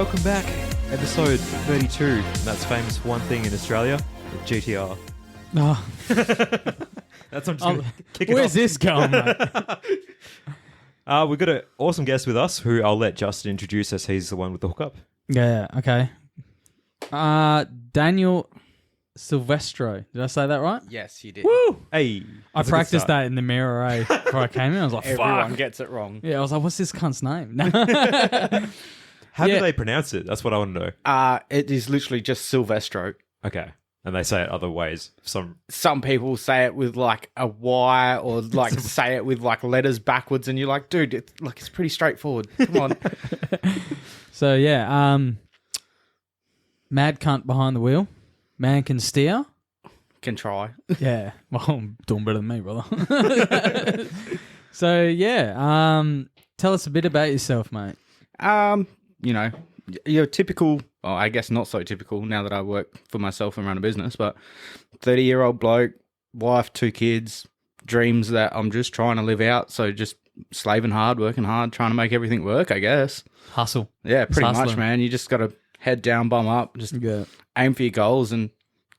welcome back. Episode 32. And that's famous for one thing in Australia, the GTR. Oh, That's I'm just gonna kick it where's off. this going, mate? We've got an awesome guest with us who I'll let Justin introduce us. He's the one with the hookup. Yeah, okay. Daniel Silvestro. Did I say that right? Yes, you did. Woo! Hey. I practiced that in the mirror, before I came in. I was like, Everyone fuck. gets it wrong. Yeah, I was like, what's this cunt's name? How Yeah. do they pronounce it? That's what I want to know. It is literally just Silvestro. Okay. And they say it other ways. Some people say it with like a Y or like say it with like letters backwards, and you're like, dude, it's pretty straightforward. Come on. So, yeah, mad cunt behind the wheel. Man can steer. Can try. Yeah. Well, I'm doing better than me, brother. So, yeah, tell us a bit about yourself, mate. You know, you're typical, well, I guess not so typical now that I work for myself and run a business, but 30-year-old bloke, wife, 2 kids, dreams that I'm just trying to live out. So just slaving hard, working hard, trying to make everything work, I guess. Hustle. Yeah, pretty much, hustling. man. You just got to head down, bum up, just Yeah. aim for your goals and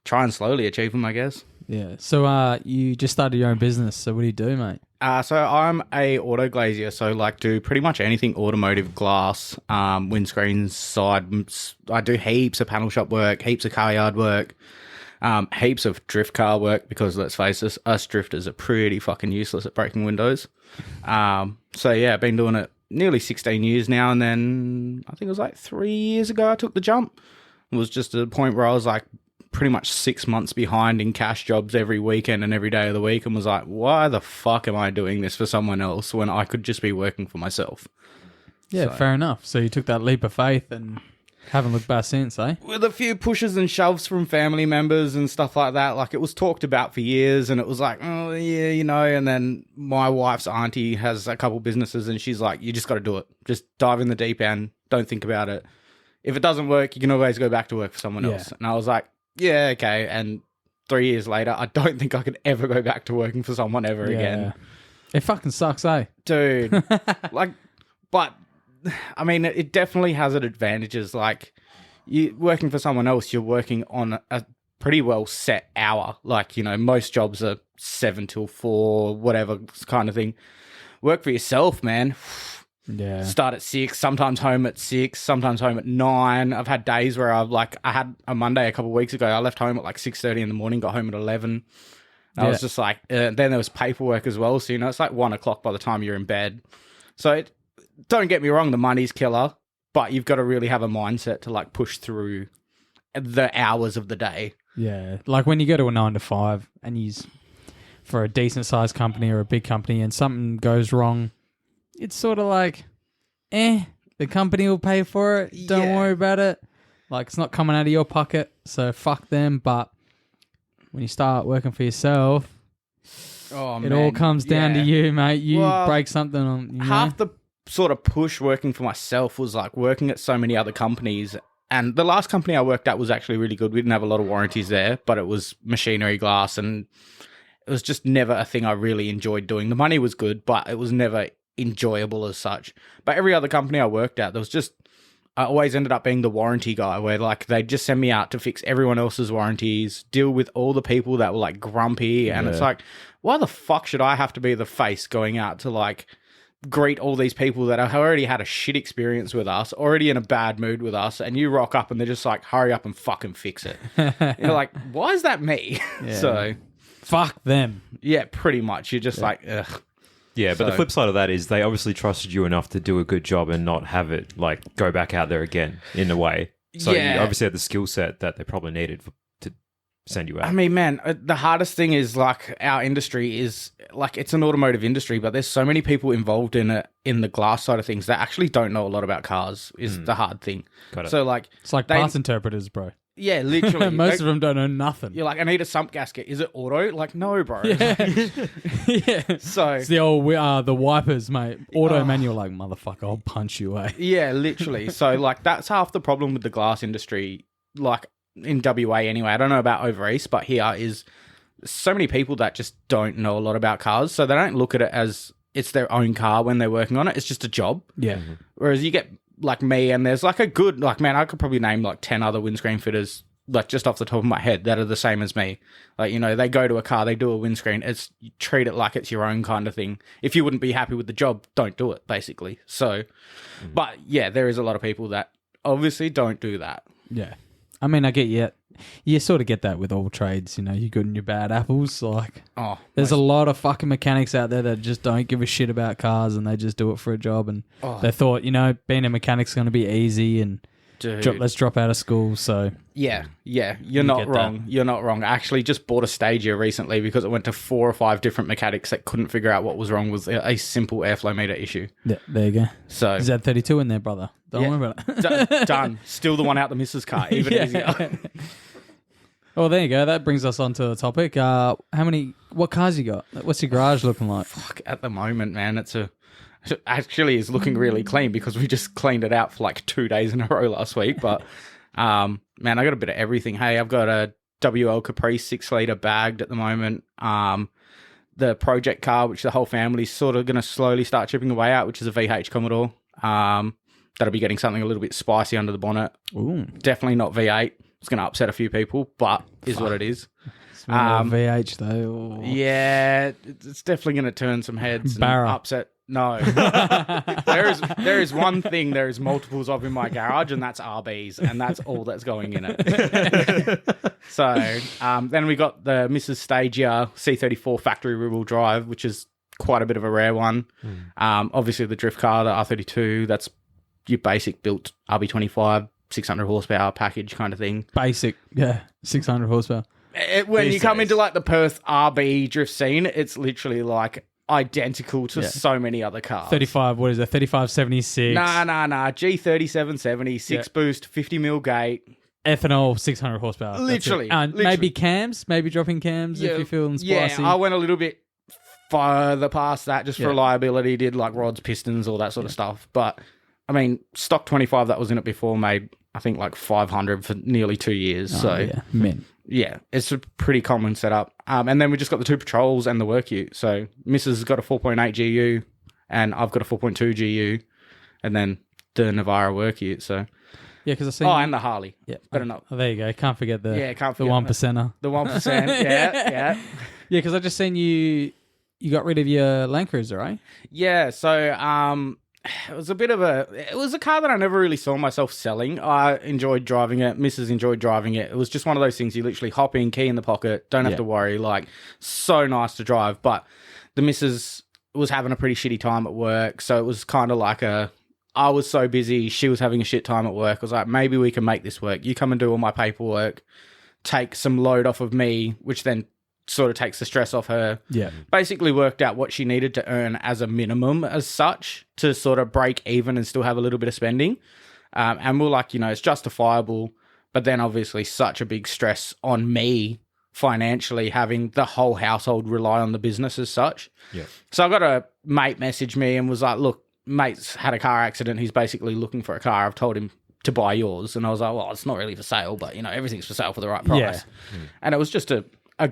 try and slowly achieve them, I guess. Yeah. So, you just started your own business. So, what do you do, mate? So I'm a auto glazier, so like do pretty much anything automotive, glass, windscreens, sides. I do heaps of panel shop work, heaps of car yard work, heaps of drift car work, because let's face it, us drifters are pretty fucking useless at breaking windows. So yeah, I've been doing it nearly 16 years now, and then I think it was like 3 years ago I took the jump. It was just a point where I was like pretty much 6 months behind in cash jobs every weekend and every day of the week, and was like, why the fuck am I doing this for someone else when I could just be working for myself? Yeah, So- fair enough. So you took that leap of faith and haven't looked back since, eh? With a few pushes and shoves from family members and stuff like that. Like, it was talked about for years, and it was like, oh yeah, you know. And then my wife's auntie has a couple businesses, and she's like, you just got to do it. Just dive in the deep end. Don't think about it. If it doesn't work, you can always go back to work for someone else. And I was like, yeah, okay. And 3 years later, I don't think I could ever go back to working for someone ever again. It fucking sucks, eh? Dude. Like, but I mean, it definitely has its advantages. Like, you working for someone else, you're working on a pretty well set hour. Like, you know, most jobs are 7 till 4, whatever kind of thing. Work for yourself, man. Yeah. Start at 6, sometimes home at 6, sometimes home at 9. I've had days where I had a Monday a couple of weeks ago. I left home at like 6:30 in the morning, got home at 11. I was just like, then there was paperwork as well. So, you know, it's like 1 o'clock by the time you're in bed. So don't get me wrong, the money's killer, but you've got to really have a mindset to like push through the hours of the day. Yeah. Like when you go to a 9 to 5 and you for a decent sized company or a big company and something goes wrong, it's sort of like, the company will pay for it. Don't Yeah. worry about it. Like, it's not coming out of your pocket, so fuck them. But when you start working for yourself, Oh, it all comes down to you, mate. You Well, break something on, you know? Half the sort of push working for myself was like working at so many other companies. And the last company I worked at was actually really good. We didn't have a lot of warranties there, but it was machinery glass, and it was just never a thing I really enjoyed doing. The money was good, but it was never enjoyable as such. But every other company I worked at, there was just, I always ended up being the warranty guy, where like they'd just send me out to fix everyone else's warranties, deal with all the people that were like grumpy, and it's like, why the fuck should I have to be the face going out to like greet all these people that have already had a shit experience with us, already in a bad mood with us, and you rock up and they're just like, hurry up and fucking fix it. You're like, why is that me? Yeah. So Fuck them. yeah, pretty much. You're just like, ugh. Yeah, but the So- flip side of that is they obviously trusted you enough to do a good job and not have it like go back out there again in a way. So Yeah. you obviously had the skill set that they probably needed to send you out. I mean, man, the hardest thing is like our industry is like, it's an automotive industry, but there's so many people involved in it, in the glass side of things, that actually don't know a lot about cars is the hard thing. Got it. So like, It's like They- parts interpreters, bro. yeah, literally. Most of them don't know nothing. You're like, I need a sump gasket. Is it auto? Like, no, bro. Yeah. Yeah. So It's the old, the wipers, mate. Auto manual, like, motherfucker, I'll punch you, eh? yeah, literally. So like, that's half the problem with the glass industry. Like in WA anyway. I don't know about over east, but here is so many people that just don't know a lot about cars. So they don't look at it as it's their own car when they're working on it. It's just a job. Yeah. Whereas you get like me, and there's like a good, like, man, I could probably name like 10 other windscreen fitters, like just off the top of my head, that are the same as me. Like, you know, they go to a car, they do a windscreen, you treat it like it's your own kind of thing. If you wouldn't be happy with the job, don't do it, basically. So, but yeah, there is a lot of people that obviously don't do that. Yeah. I mean, I get you. You sort of get that with all trades, you know, your good and your bad apples. Like, there's a lot of fucking mechanics out there that just don't give a shit about cars and they just do it for a job. And they thought, you know, being a mechanic's going to be easy and let's drop out of school. So yeah, you're not wrong. You're not wrong. I actually just bought a Stagia recently because it went to 4 or 5 different mechanics that couldn't figure out what was wrong with a simple airflow meter issue. Yeah, there you go. So is that 32 in there, brother? Don't worry about it. Done. Still the one out the missus car. Even easier. Well, there you go. That brings us on to the topic. What cars you got? What's your garage looking like? Fuck, at the moment, man, it's looking really clean because we just cleaned it out for like 2 days in a row last week. But, man, I got a bit of everything. Hey, I've got a WL Caprice 6-litre bagged at the moment. The project car, which the whole family's sort of going to slowly start chipping away at, which is a VH Commodore. That'll be getting something a little bit spicy under the bonnet. Ooh. Definitely not V8. It's going to upset a few people, but is what it is. VH though. Yeah, it's definitely going to turn some heads and upset. No. there is one thing there is multiples of in my garage, and that's RBs, and that's all that's going in it. So then we got the Mrs. Stagia C34 factory rear-wheel drive, which is quite a bit of a rare one. Obviously the drift car, the R32, that's your basic built RB25, 600 horsepower package kind of thing. Basic, yeah, 600 horsepower. When you come into like the Perth RB drift scene, it's literally like identical to so many other cars. 35, what is it? 3576. Nah. G3770, 6 boost, 50 mil gate. Ethanol, 600 horsepower. Literally. Maybe cams, maybe dropping cams if you're feeling spicy. Yeah, I went a little bit further past that just for reliability, did like rods, pistons, all that sort of stuff. But I mean, stock 25 that was in it before made, I think, like 500 for nearly 2 years. Yeah, it's a pretty common setup. And then we just got the 2 patrols and the work ute. So Mrs. has got a 4.8 GU and I've got a 4.2 GU and then the Navara work ute. So yeah, because I see. And the Harley. Yeah, better not. Oh, there you go. Can't forget the 1%er. The 1%. Yeah. Yeah, because I just seen you got rid of your Land Cruiser, right? Yeah. So it was a car that I never really saw myself selling. I enjoyed driving it. Mrs. enjoyed driving it. It was just one of those things you literally hop in, key in the pocket, don't have to worry. Like, so nice to drive. But the Mrs. was having a pretty shitty time at work. So it was kind of like I was so busy. She was having a shit time at work. I was like, maybe we can make this work. You come and do all my paperwork, take some load off of me, which then sort of takes the stress off her. Yeah. Basically worked out what she needed to earn as a minimum as such to sort of break even and still have a little bit of spending. And we're like, you know, it's justifiable, but then obviously such a big stress on me financially having the whole household rely on the business as such. Yeah. So I got a mate message me and was like, look, mate's had a car accident. He's basically looking for a car. I've told him to buy yours. And I was like, well, it's not really for sale, but you know, everything's for sale for the right price. Yeah. And it was just a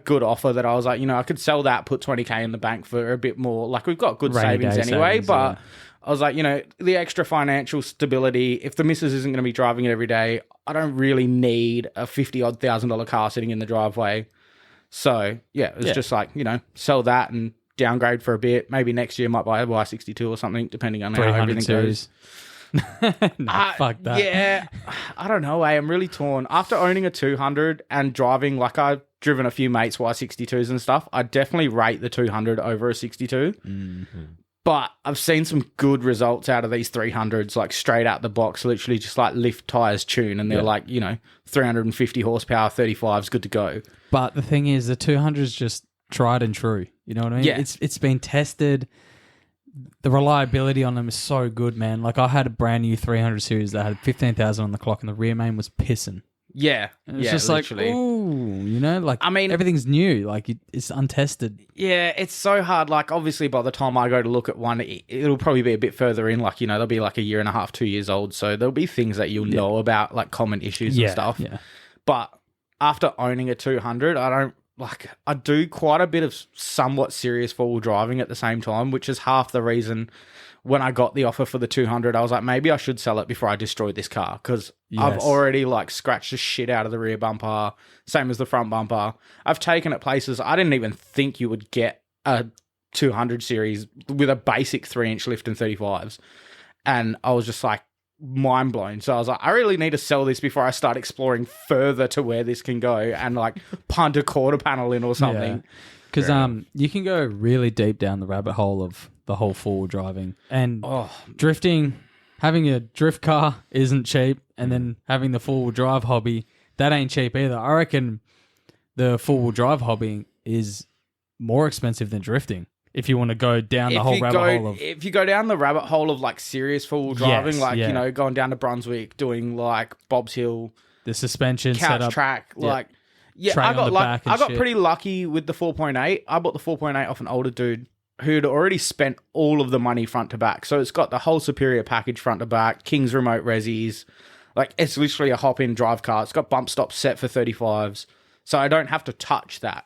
good offer that I was like, you know, I could sell that, put 20K in the bank for a bit more. Like, we've got good savings anyway, but I was like, you know, the extra financial stability, if the missus isn't going to be driving it every day, I don't really need a $50,000 car sitting in the driveway. So, yeah, it was just like, you know, sell that and downgrade for a bit. Maybe next year might buy a Y62 or something, depending on how everything goes. Fuck that. Yeah, I don't know. I'm really torn. After owning a 200 and driving, like, I've driven a few mates Y62s and stuff, I definitely rate the 200 over a 62. Mm-hmm. But I've seen some good results out of these 300s, like straight out the box, literally just like lift, tires, tune, and they're like, you know, 350 horsepower, 35 is good to go. But the thing is, the 200 is just tried and true. You know what I mean? Yeah. It's been tested. The reliability on them is so good, man. Like, I had a brand new 300 series that had 15,000 on the clock and the rear main was pissing. Yeah. And it's just literally. Like, ooh, you know, like, I mean, everything's new. Like, it's untested. Yeah, it's so hard. Like, obviously, by the time I go to look at one, it'll probably be a bit further in. Like, you know, they'll be like a year and a half, 2 years old. So there'll be things that you'll know about, like common issues and stuff. Yeah. But after owning a 200, I don't like I do quite a bit of somewhat serious four-wheel driving at the same time, which is half the reason when I got the offer for the 200, I was like, maybe I should sell it before I destroy this car, because I've already like scratched the shit out of the rear bumper, same as the front bumper. I've taken it places I didn't even think you would get a 200 series with a basic 3-inch lift and 35s. And I was just like mind blown. So I was like, I really need to sell this before I start exploring further to where this can go and like punt a quarter panel in or something. Because you can go really deep down the rabbit hole of the whole four-wheel driving. And drifting, having a drift car isn't cheap. And then having the four-wheel drive hobby, that ain't cheap either. I reckon the four-wheel drive hobby is more expensive than drifting. If you want to go down the whole rabbit hole of... If you go down the rabbit hole of like serious four-wheel driving, you know, going down to Brunswick, doing like Bob's Hill, the suspension couch setup, track, like... Yeah, Tray I got shit. pretty lucky with the 4.8. I bought the 4.8 off an older dude who'd already spent all of the money front to back. So it's got the whole Superior package front to back, King's remote resis. Like, it's literally a hop-in drive car. It's got bump stops set for 35s. So I don't have to touch that.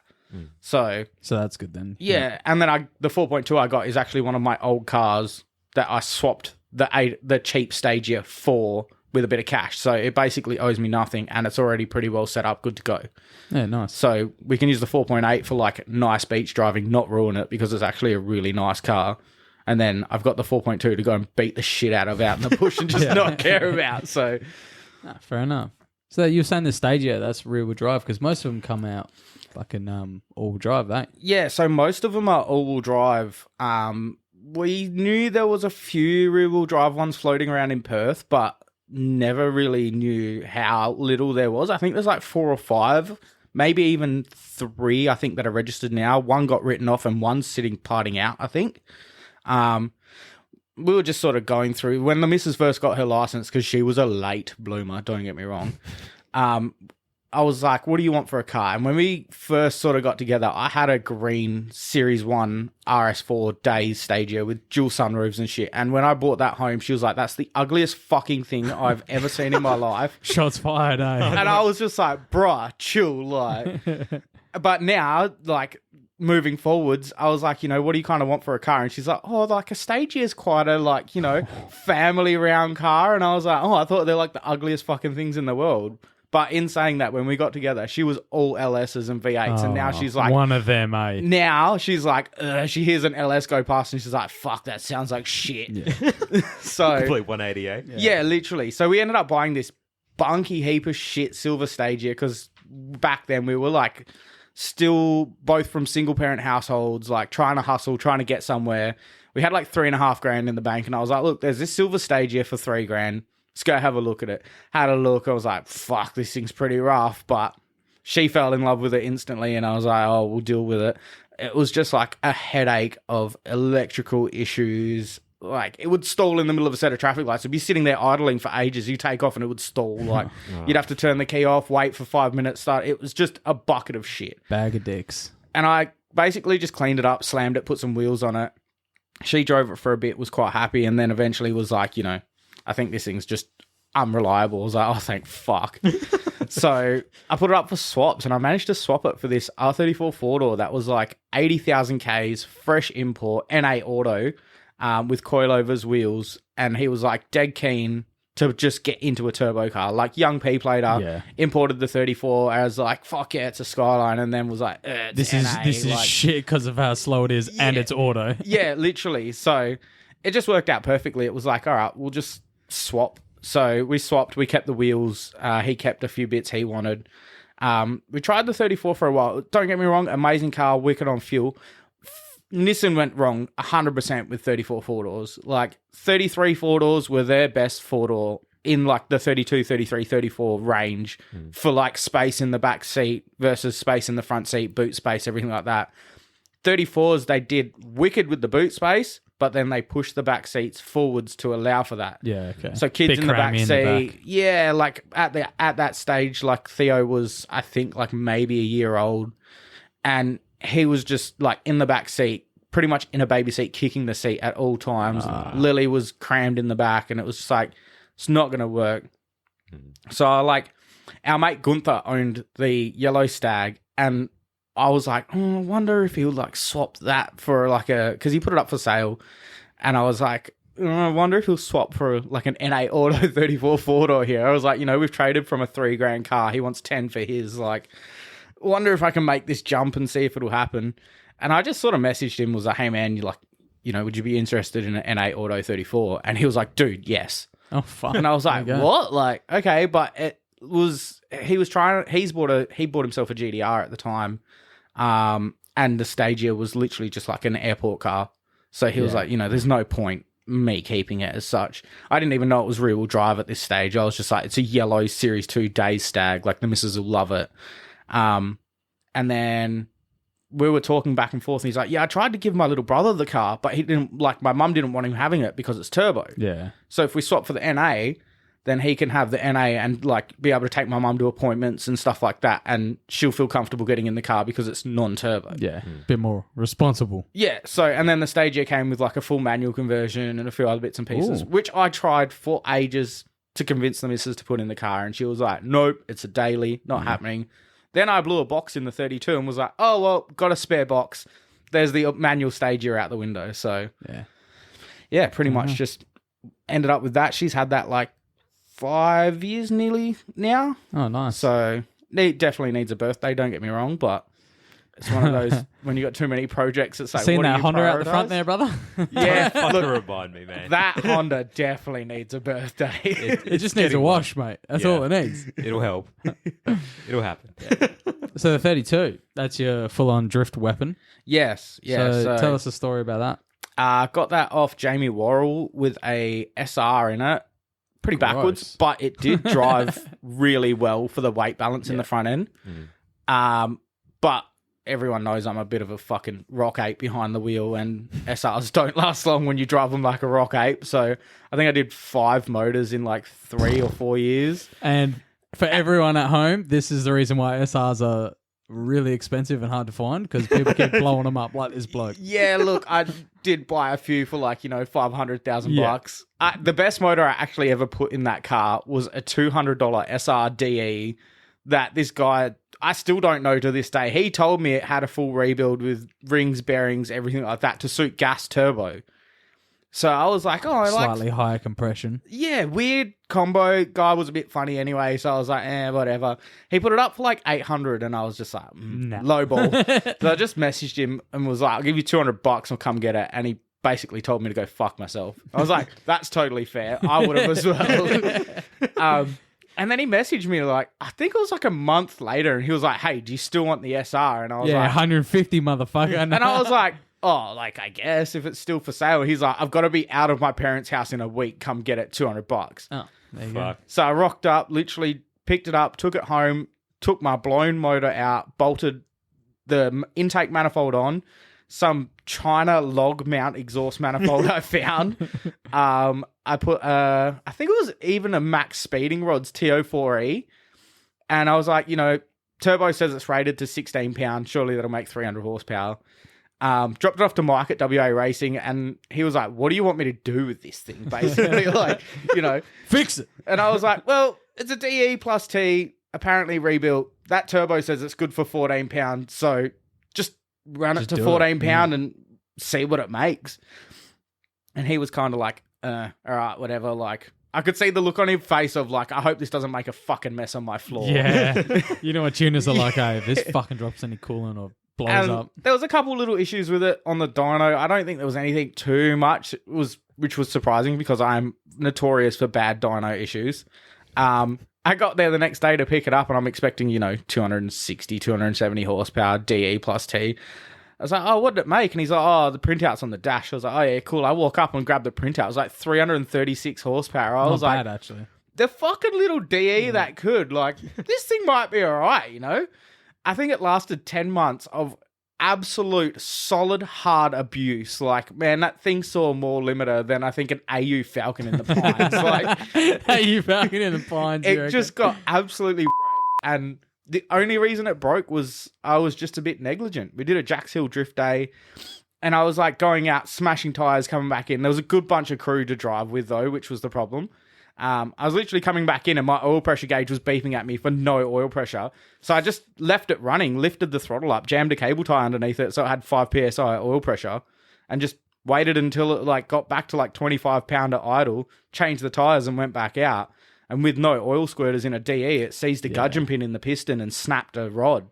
So that's good then. Yeah, and then the 4.2 I got is actually one of my old cars that I swapped the cheap Stagia for with a bit of cash. So it basically owes me nothing, and it's already pretty well set up, good to go. Yeah, nice. So we can use the 4.8 for like nice beach driving, not ruin it, because it's actually a really nice car. And then I've got the 4.2 to go and beat the shit out of out in the bush and just not care about. So fair enough. So you were saying the Stagia, that's rear-wheel drive, because most of them come out fucking all-wheel drive, eh? Yeah, so most of them are all-wheel drive. We knew there was a few rear-wheel drive ones floating around in Perth, but never really knew how little there was. I think there's like 4 or 5, maybe even 3, I think, that are registered now. One got written off and one's sitting parting out, I think. We were just sort of going through when the missus first got her license, because she was a late bloomer, don't get me wrong. I was like, what do you want for a car? And when we first sort of got together, I had a green Series 1 RS4 Days Stagia with dual sunroofs and shit. And when I brought that home, she was like, that's the ugliest fucking thing I've ever seen in my life. Shots fired, eh? And I was just like, bruh, chill, like. But now, like, moving forwards, I was like, you know, what do you kind of want for a car? And she's like, oh, like a Stagia is quite a, like, you know, family round car. And I was like, oh, I thought they're like the ugliest fucking things in the world. But in saying that, when we got together, she was all LSs and V8s, and now she's like... One of them, eh? Now she's like, she hears an LS go past, and she's like, fuck, that sounds like shit. Yeah. So... Complete 180, eh? Yeah, literally. So we ended up buying this bunky heap of shit silver Stagia, because back then we were like still both from single-parent households, like trying to hustle, trying to get somewhere. We had like $3,500 in the bank, and I was like, look, there's this silver Stagia for $3,000. Let's go have a look at it. Had a look. I was like, fuck, this thing's pretty rough. But she fell in love with it instantly. And I was like, oh, we'll deal with it. It was just like a headache of electrical issues. Like, it would stall in the middle of a set of traffic lights. It'd be sitting there idling for ages. You take off and it would stall. Like, you'd have to turn the key off, wait for 5 minutes, start. It was just a bucket of shit. Bag of dicks. And I basically just cleaned it up, slammed it, put some wheels on it. She drove it for a bit, was quite happy. And then eventually was like, you know, I think this thing's just unreliable. I was like, oh, thank fuck. So I put it up for swaps, and I managed to swap it for this R34 four-door that was like 80,000 Ks, fresh import, NA auto, with coilovers, wheels. And he was like dead keen to just get into a turbo car. Like young P plater, imported the 34 as like, fuck yeah, it's a Skyline, and then was like, this NA. is like, shit because of how slow it is and it's auto. Yeah, literally. So it just worked out perfectly. It was like, all right, we'll just swap. So we swapped. We kept the wheels. He kept a few bits he wanted. We tried the 34 for a while. Don't get me wrong, amazing car, wicked on fuel. Nissan went wrong 100% with 34 four-doors. Like 33 four-doors were their best four-door in like the 32, 33, 34 range for like space in the back seat versus space in the front seat, boot space, everything like that. 34s, they did wicked with the boot space, but then they pushed the back seats forwards to allow for that. Yeah, okay. So kids Bit in the back crammy seat. in the back. Yeah, like at that stage, like Theo was, I think, like maybe a year old, and he was just like in the back seat, pretty much in a baby seat, kicking the seat at all times. Lily was crammed in the back, and it was just like, it's not going to work. So like our mate Gunther owned the Yellow Stag, and I was like, I wonder if he would like swap that for like because he put it up for sale, and I was like, I wonder if he'll swap for like an N8 Auto 34 4-door here. I was like, we've traded from a $3,000 car. He wants 10 for his. Like, wonder if I can make this jump and see if it'll happen. And I just sort of messaged him, was like, hey man, would you be interested in an N8 Auto 34? And he was like, dude, yes. Oh fuck. And I was like, what? Like, okay, but he bought himself a GDR at the time. And the Stagia was literally just like an airport car. So he was like, there's no point me keeping it as such. I didn't even know it was rear-wheel drive at this stage. I was just like, it's a yellow Series 2 Days Stag. Like, the missus will love it. And then we were talking back and forth, and he's like, yeah, I tried to give my little brother the car, but he didn't, like, my mum didn't want him having it because it's turbo. Yeah. So if we swap for the NA, then he can have the NA and, like, be able to take my mum to appointments and stuff like that, and she'll feel comfortable getting in the car because it's non-turbo. Yeah. Bit more responsible. Yeah, so, and then the Stagia came with, like, a full manual conversion and a few other bits and pieces, which I tried for ages to convince the missus to put in the car, and she was like, nope, it's a daily, not happening. Then I blew a box in the 32 and was like, oh, well, got a spare box. There's the manual Stagia out the window. So, yeah, pretty much just ended up with that. She's had that like 5 years nearly now. Oh, nice. So, it definitely needs a birthday, don't get me wrong, but it's one of those when you got too many projects, it's like, seen what do that you Honda out the prioritise? front there, brother? Yeah, Fucking look, remind me, man. that Honda definitely needs a birthday. It just needs a wash, mate. That's all it needs. It'll help. It'll happen. So the 32, that's your full-on drift weapon. Yes, yeah. So tell us a story about that. Got that off Jamie Worrell with a SR in it. Pretty backwards, Gross. but it did drive really well for the weight balance in the front end. But everyone knows I'm a bit of a fucking rock ape behind the wheel, and SRs don't last long when you drive them like a rock ape. So I think I did 5 motors in like 3 or 4 years. And for everyone at home, this is the reason why SRs are really expensive and hard to find, because people keep blowing them up like this bloke. Yeah, look, I did buy a few for like, $500,000. The best motor I actually ever put in that car was a $200 SR DE that this guy, I still don't know to this day. He told me it had a full rebuild with rings, bearings, everything like that to suit gas turbo. So I was like, Slightly higher compression. Yeah, weird combo. Guy was a bit funny anyway, so I was like, whatever. He put it up for like 800, and I was just like, low ball. So I just messaged him and was like, I'll give you $200, I'll come get it. And he basically told me to go fuck myself. I was like, that's totally fair. I would have as well. And then he messaged me like, I think it was like a month later, and he was like, hey, do you still want the SR? And I was like, 150, motherfucker. and I was like, oh, like, I guess if it's still for sale. He's like, I've got to be out of my parents' house in a week. Come get it, $200. Oh, there you go. So I rocked up, literally picked it up, took it home, took my blown motor out, bolted the intake manifold on, some China log mount exhaust manifold I found. I put, I think it was even a Max Speeding Rods TO4E. And I was like, Turbo says it's rated to 16 pounds. Surely that'll make 300 horsepower. Dropped it off to Mike at WA Racing, and he was like, what do you want me to do with this thing? Basically, like, fix it. And I was like, well, it's a DE plus T, apparently rebuilt. That turbo says it's good for 14 pounds. So just run it to 14 pound and see what it makes. And he was kind of like, all right, whatever. Like, I could see the look on his face of like, I hope this doesn't make a fucking mess on my floor. Yeah. You know what tuners are like, hey, if this fucking drops any coolant or blows up. There was a couple little issues with it on the dyno. I don't think there was anything too much, which was surprising because I'm notorious for bad dyno issues. I got there the next day to pick it up, and I'm expecting, 260, 270 horsepower, DE plus T. I was like, oh, what did it make? And he's like, oh, the printout's on the dash. I was like, oh, yeah, cool. I walk up and grab the printout. It was like 336 horsepower. I was Not like, bad, actually. the fucking little DE that could. Like, this thing might be all right, I think it lasted 10 months of absolute solid hard abuse. Like, man, that thing saw more limiter than I think an AU Falcon in the Pines. Like, AU Falcon in the Pines. it just got absolutely and the only reason it broke was I was just a bit negligent. We did a Jacks Hill drift day, and I was like going out, smashing tires, coming back in. There was a good bunch of crew to drive with though, which was the problem. I was literally coming back in and my oil pressure gauge was beeping at me for no oil pressure. So I just left it running, lifted the throttle up, jammed a cable tie underneath it so it had 5 psi oil pressure, and just waited until it like got back to like 25 pounder idle, changed the tires and went back out. And with no oil squirters in a DE, it seized a gudgeon pin in the piston and snapped a rod.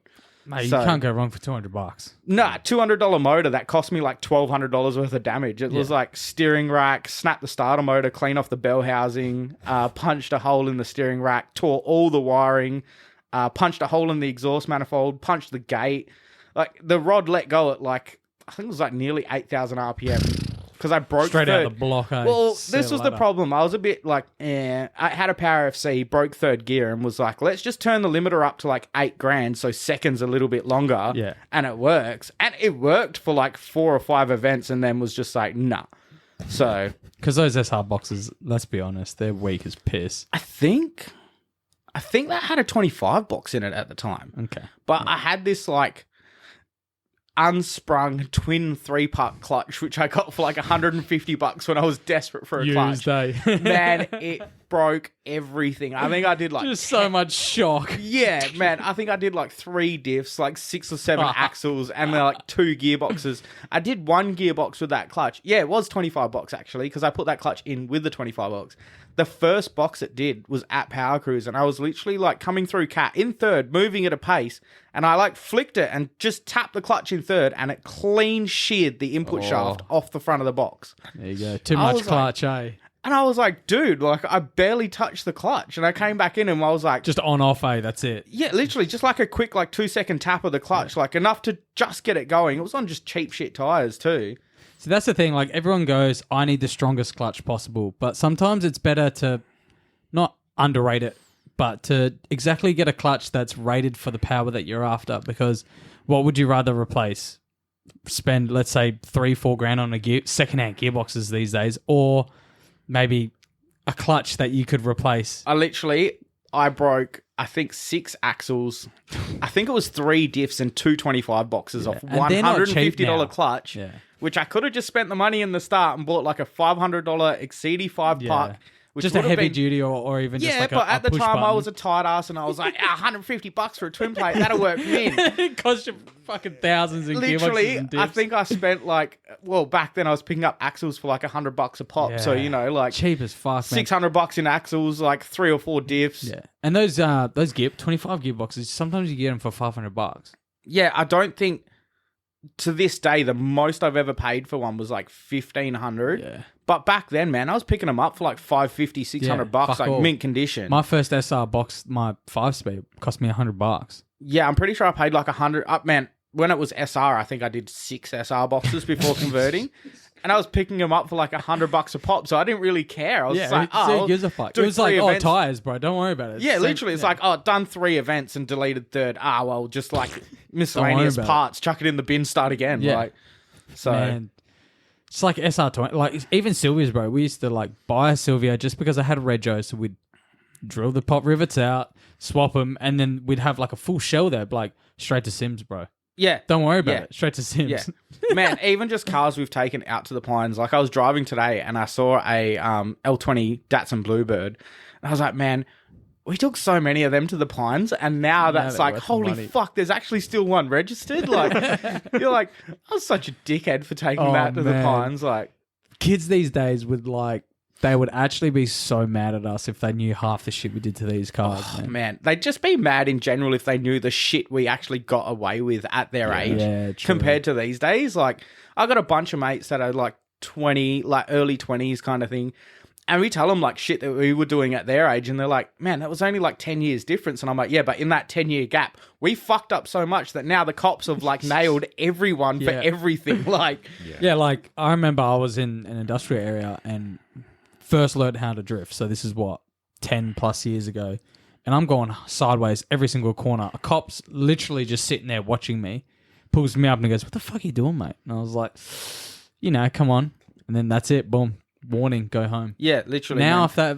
Mate, you can't go wrong for $200. Nah, $200 motor that cost me like $1,200 worth of damage. It was like steering rack, snapped the starter motor, clean off the bell housing, punched a hole in the steering rack, tore all the wiring, punched a hole in the exhaust manifold, punched the gate. Like the rod let go at like, I think it was like nearly 8,000 RPM. Because I broke straight third. out the block. Well, this was the problem. I was a bit like, I had a Power FC, broke third gear, and was like, let's just turn the limiter up to like $8,000, so seconds a little bit longer. Yeah, and it works, and it worked for like 4 or 5 events, and then was just like, nah. So, because those SR boxes, let's be honest, they're weak as piss. I think that had a 25 box in it at the time. Okay, but I had this like unsprung twin 3-part clutch, which I got for like $150 when I was desperate for a clutch. Man, it broke everything. I think I did like just so much shock. Yeah, man. I think I did like 3 diffs, like 6 or 7 axles, and then like 2 gearboxes. I did 1 gearbox with that clutch. Yeah, it was 25 box actually, because I put that clutch in with the 25 box. The first box it did was at Power Cruise, and I was literally like coming through cat in third, moving at a pace, and I like flicked it and just tapped the clutch in third, and it clean sheared the input shaft off the front of the box. There you go. Too much clutch, eh? And I was like, dude, like I barely touched the clutch, and I came back in and I was like, just on off, eh? That's it. Yeah, literally just like a quick like 2-second tap of the clutch, like enough to just get it going. It was on just cheap shit tires too. So that's the thing, like everyone goes, I need the strongest clutch possible, but sometimes it's better to not underrate it, but to exactly get a clutch that's rated for the power that you're after, because what would you rather replace? Spend, let's say, $3-4 on a secondhand gearboxes these days, or maybe a clutch that you could replace? I broke, I think, 6 axles. I think it was 3 diffs and 2 25 boxes off $150 clutch. Yeah. Which I could have just spent the money in the start and bought like a $500 Exceedi 5-puck. Which just a heavy duty or even just like but a at the push time button. I was a tight ass and I was like, $150 for a twin plate, that'll work me in. It cost you fucking thousands in Literally, gearboxes and dips. I think I spent like, well, back then I was picking up axles for like $100 a pop. Yeah. So, you know, like cheap as fuck, man. $600 in axles, like 3 or 4 diffs. Yeah. And those 25 gearboxes, sometimes you get them for $500. Yeah, I don't think to this day the most I've ever paid for one was like $1,500. Yeah. But back then, man, I was picking them up for like $550, $600, like all. mint condition. My first SR box, my 5-speed, cost me $100. Yeah, I'm pretty sure I paid like $100. Man, when it was SR, I think I did 6 SR boxes before converting. And I was picking them up for like $100 a pop, so I didn't really care. I was just like, who gives a fuck? It was like, tires, bro. Don't worry about it. Yeah, literally. It's like, done 3 events and deleted third. Well, just like miscellaneous parts, chuck it in the bin, start again. Yeah. Like, so. Man, it's like SR20. Like, even Sylvia's, bro. We used to like buy a Sylvia just because I had a Rego, so we'd drill the pop rivets out, swap them, and then we'd have like a full shell there, like straight to Sims, bro. Yeah. Don't worry about it. Straight to Sims. Yeah. Man, even just cars we've taken out to the Pines. Like I was driving today and I saw a L20 Datsun Bluebird. And I was like, man, we took so many of them to the Pines. And now that's like, holy fuck, there's actually still one registered. Like, you're like, I was such a dickhead for taking that to the Pines. Like, kids these days would like, they would actually be so mad at us if they knew half the shit we did to these cars. Man, they'd just be mad in general if they knew the shit we actually got away with at their age compared to these days. Like, I got a bunch of mates that are like 20, like early 20s kind of thing. And we tell them like shit that we were doing at their age. And they're like, man, that was only like 10 years difference. And I'm like, yeah, but in that 10-year gap, we fucked up so much that now the cops have like nailed everyone for everything. Like, like I remember I was in an industrial area and first learned how to drift. So this is what, 10 plus years ago. And I'm going sideways every single corner. A cop's literally just sitting there watching me, pulls me up and goes, what the fuck are you doing, mate? And I was like, you know, come on. And then that's it. Boom. Warning, go home. Yeah, literally. Now, if that,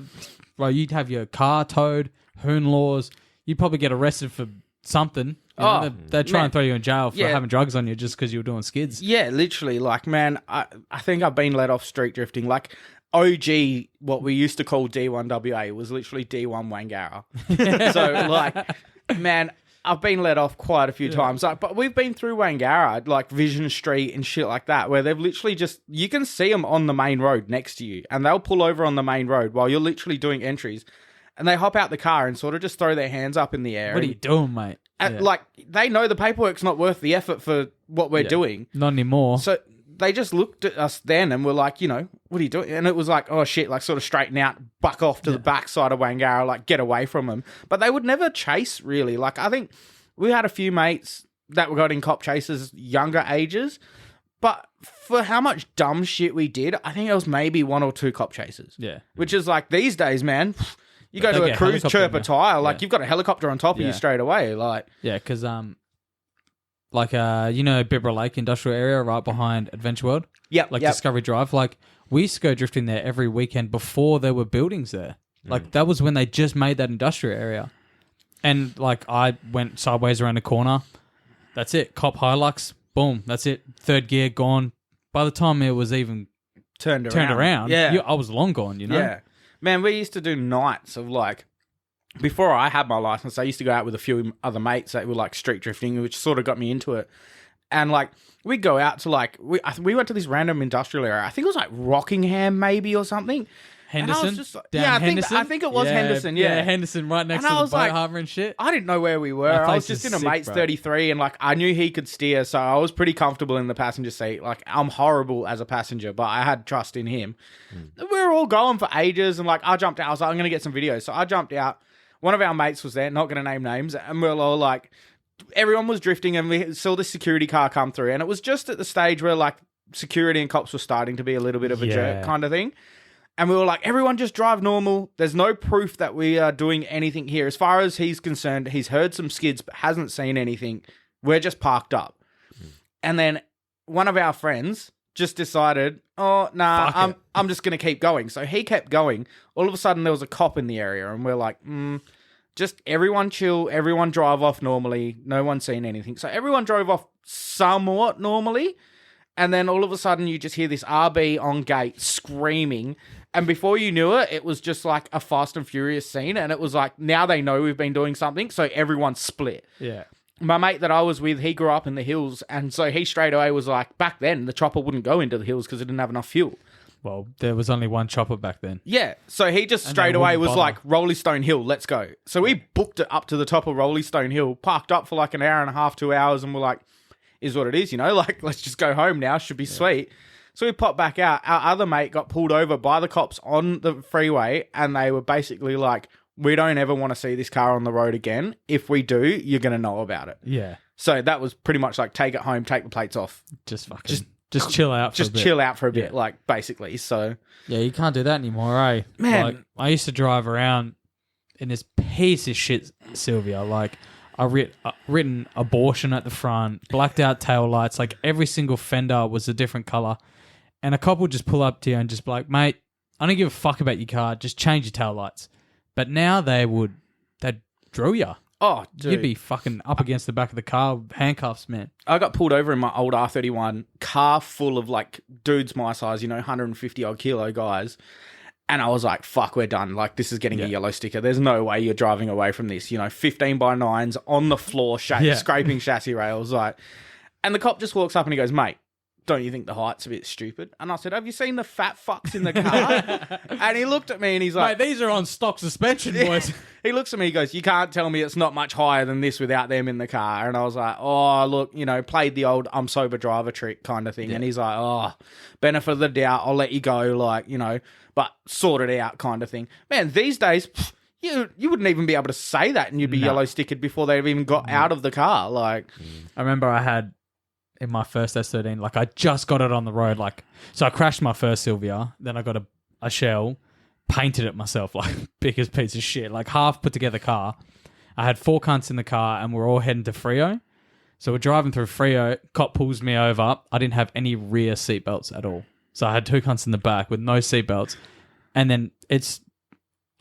bro, you'd have your car towed, Hoon laws, you'd probably get arrested for something. You know, they'd try and throw you in jail for having drugs on you just because you were doing skids. Yeah, literally. Like, man, I think I've been let off street drifting. Like, OG, what we used to call D1WA was literally D1 Wangara. So, like, man, I've been let off quite a few times. Like, but we've been through Wangara, like Vision Street and shit like that, where they've literally just, you can see them on the main road next to you, and they'll pull over on the main road while you're literally doing entries, and they hop out the car and sort of just throw their hands up in the air. What are you doing, mate? And, like, they know the paperwork's not worth the effort for what we're doing. Not anymore. So they just looked at us then and were like, you know, what are you doing? And it was like, oh shit, like sort of straighten out, buck off to the backside of Wangara, like get away from them. But they would never chase really. Like I think we had a few mates that got in cop chases younger ages, but for how much dumb shit we did, I think it was maybe 1 or 2 cop chases. Yeah. Which is like these days, man, you go to a cruise, chirp a tire, like you've got a helicopter on top of you straight away. Like, yeah, because like you know, Bibra Lake industrial area right behind Adventure World. Yep. Like Discovery Drive. Like we used to go drifting there every weekend before there were buildings there. Like that was when they just made that industrial area. And like I went sideways around the corner. That's it. Cop Hilux. Boom. That's it. Third gear gone. By the time it was even turned around. Yeah. I was long gone, you know? Yeah. Man, we used to do nights of like, before I had my license, I used to go out with a few other mates that were like street drifting, which sort of got me into it. And like, we'd go out to like, we went to this random industrial area. I think it was like Rockingham maybe or something. Henderson? And I was just like, Down I think it was Henderson, yeah. Henderson right next And to I the was boat like, harbour and shit. I didn't know where we were. That I place was just is in a sick, mate's bro. 33 and like I knew he could steer, so I was pretty comfortable in the passenger seat. Like I'm horrible as a passenger, but I had trust in him. We were all going for ages and like I jumped out. I was like, I'm going to get some videos. So I jumped out. One of our mates was there, not going to name names, and we were all like, everyone was drifting and we saw this security car come through, and it was just at the stage where like security and cops were starting to be a little bit of a jerk kind of thing. And we were like, everyone just drive normal. There's no proof that we are doing anything here. As far as he's concerned, he's heard some skids but hasn't seen anything. We're just parked up. And then one of our friends just decided, oh, nah, I'm just going to keep going. So he kept going. All of a sudden, there was a cop in the area. And we're like, just everyone chill. Everyone drive off normally. No one's seen anything. So everyone drove off somewhat normally. And then all of a sudden, you just hear this RB on gate screaming. And before you knew it, it was just like a Fast and Furious scene. And it was like, now they know we've been doing something. So everyone split. Yeah. My mate that I was with, he grew up in the hills. And so he straight away was like, back then, the chopper wouldn't go into the hills because it didn't have enough fuel. Well, there was only one chopper back then. Yeah. So he just straight away was like, Rolly Stone Hill, let's go. So we booked it up to the top of Rolly Stone Hill, parked up for like an hour and a half, 2 hours. And we're like, is what it is, you know, like, let's just go home now. Should be sweet. So we popped back out. Our other mate got pulled over by the cops on the freeway, and they were basically like, we don't ever want to see this car on the road again. If we do, you're going to know about it. Yeah. So that was pretty much like, take it home, take the plates off. Just fucking... Just chill out for a bit. Just chill out for a bit, like, basically. So... Yeah, you can't do that anymore, eh? Man. Like, I used to drive around in this piece of shit, Sylvia. Like, I written abortion at the front, blacked out tail lights. Like, every single fender was a different colour. And a cop would just pull up to you and just be like, mate, I don't give a fuck about your car. Just change your tail lights. But now they'd drill you. Oh, dude. You'd be fucking up against the back of the car, handcuffs, man. I got pulled over in my old R31, car full of, like, dudes my size, you know, 150-odd kilo guys. And I was like, fuck, we're done. Like, this is getting a yellow sticker. There's no way you're driving away from this. You know, 15x9s on the floor, scraping chassis rails. Like, and the cop just walks up and he goes, mate, don't you think the height's a bit stupid? And I said, have you seen the fat fucks in the car? And he looked at me and he's like... Mate, these are on stock suspension, boys. He looks at me, he goes, you can't tell me it's not much higher than this without them in the car. And I was like, oh, look, you know, played the old I'm sober driver trick kind of thing. And he's like, oh, benefit of the doubt, I'll let you go, like, you know, but sort it out kind of thing. Man, these days... You wouldn't even be able to say that and you'd be yellow stickered before they've even got out of the car. Like, I remember I had... in my first S13, like I just got it on the road, like, so I crashed my first Sylvia, then I got a shell, painted it myself, like, biggest piece of shit, like half put together car. I had 4 cunts in the car and we're all heading to Frio. So we're driving through Frio, cop pulls me over. I didn't have any rear seatbelts at all. So I had 2 cunts in the back with no seatbelts. And then it's,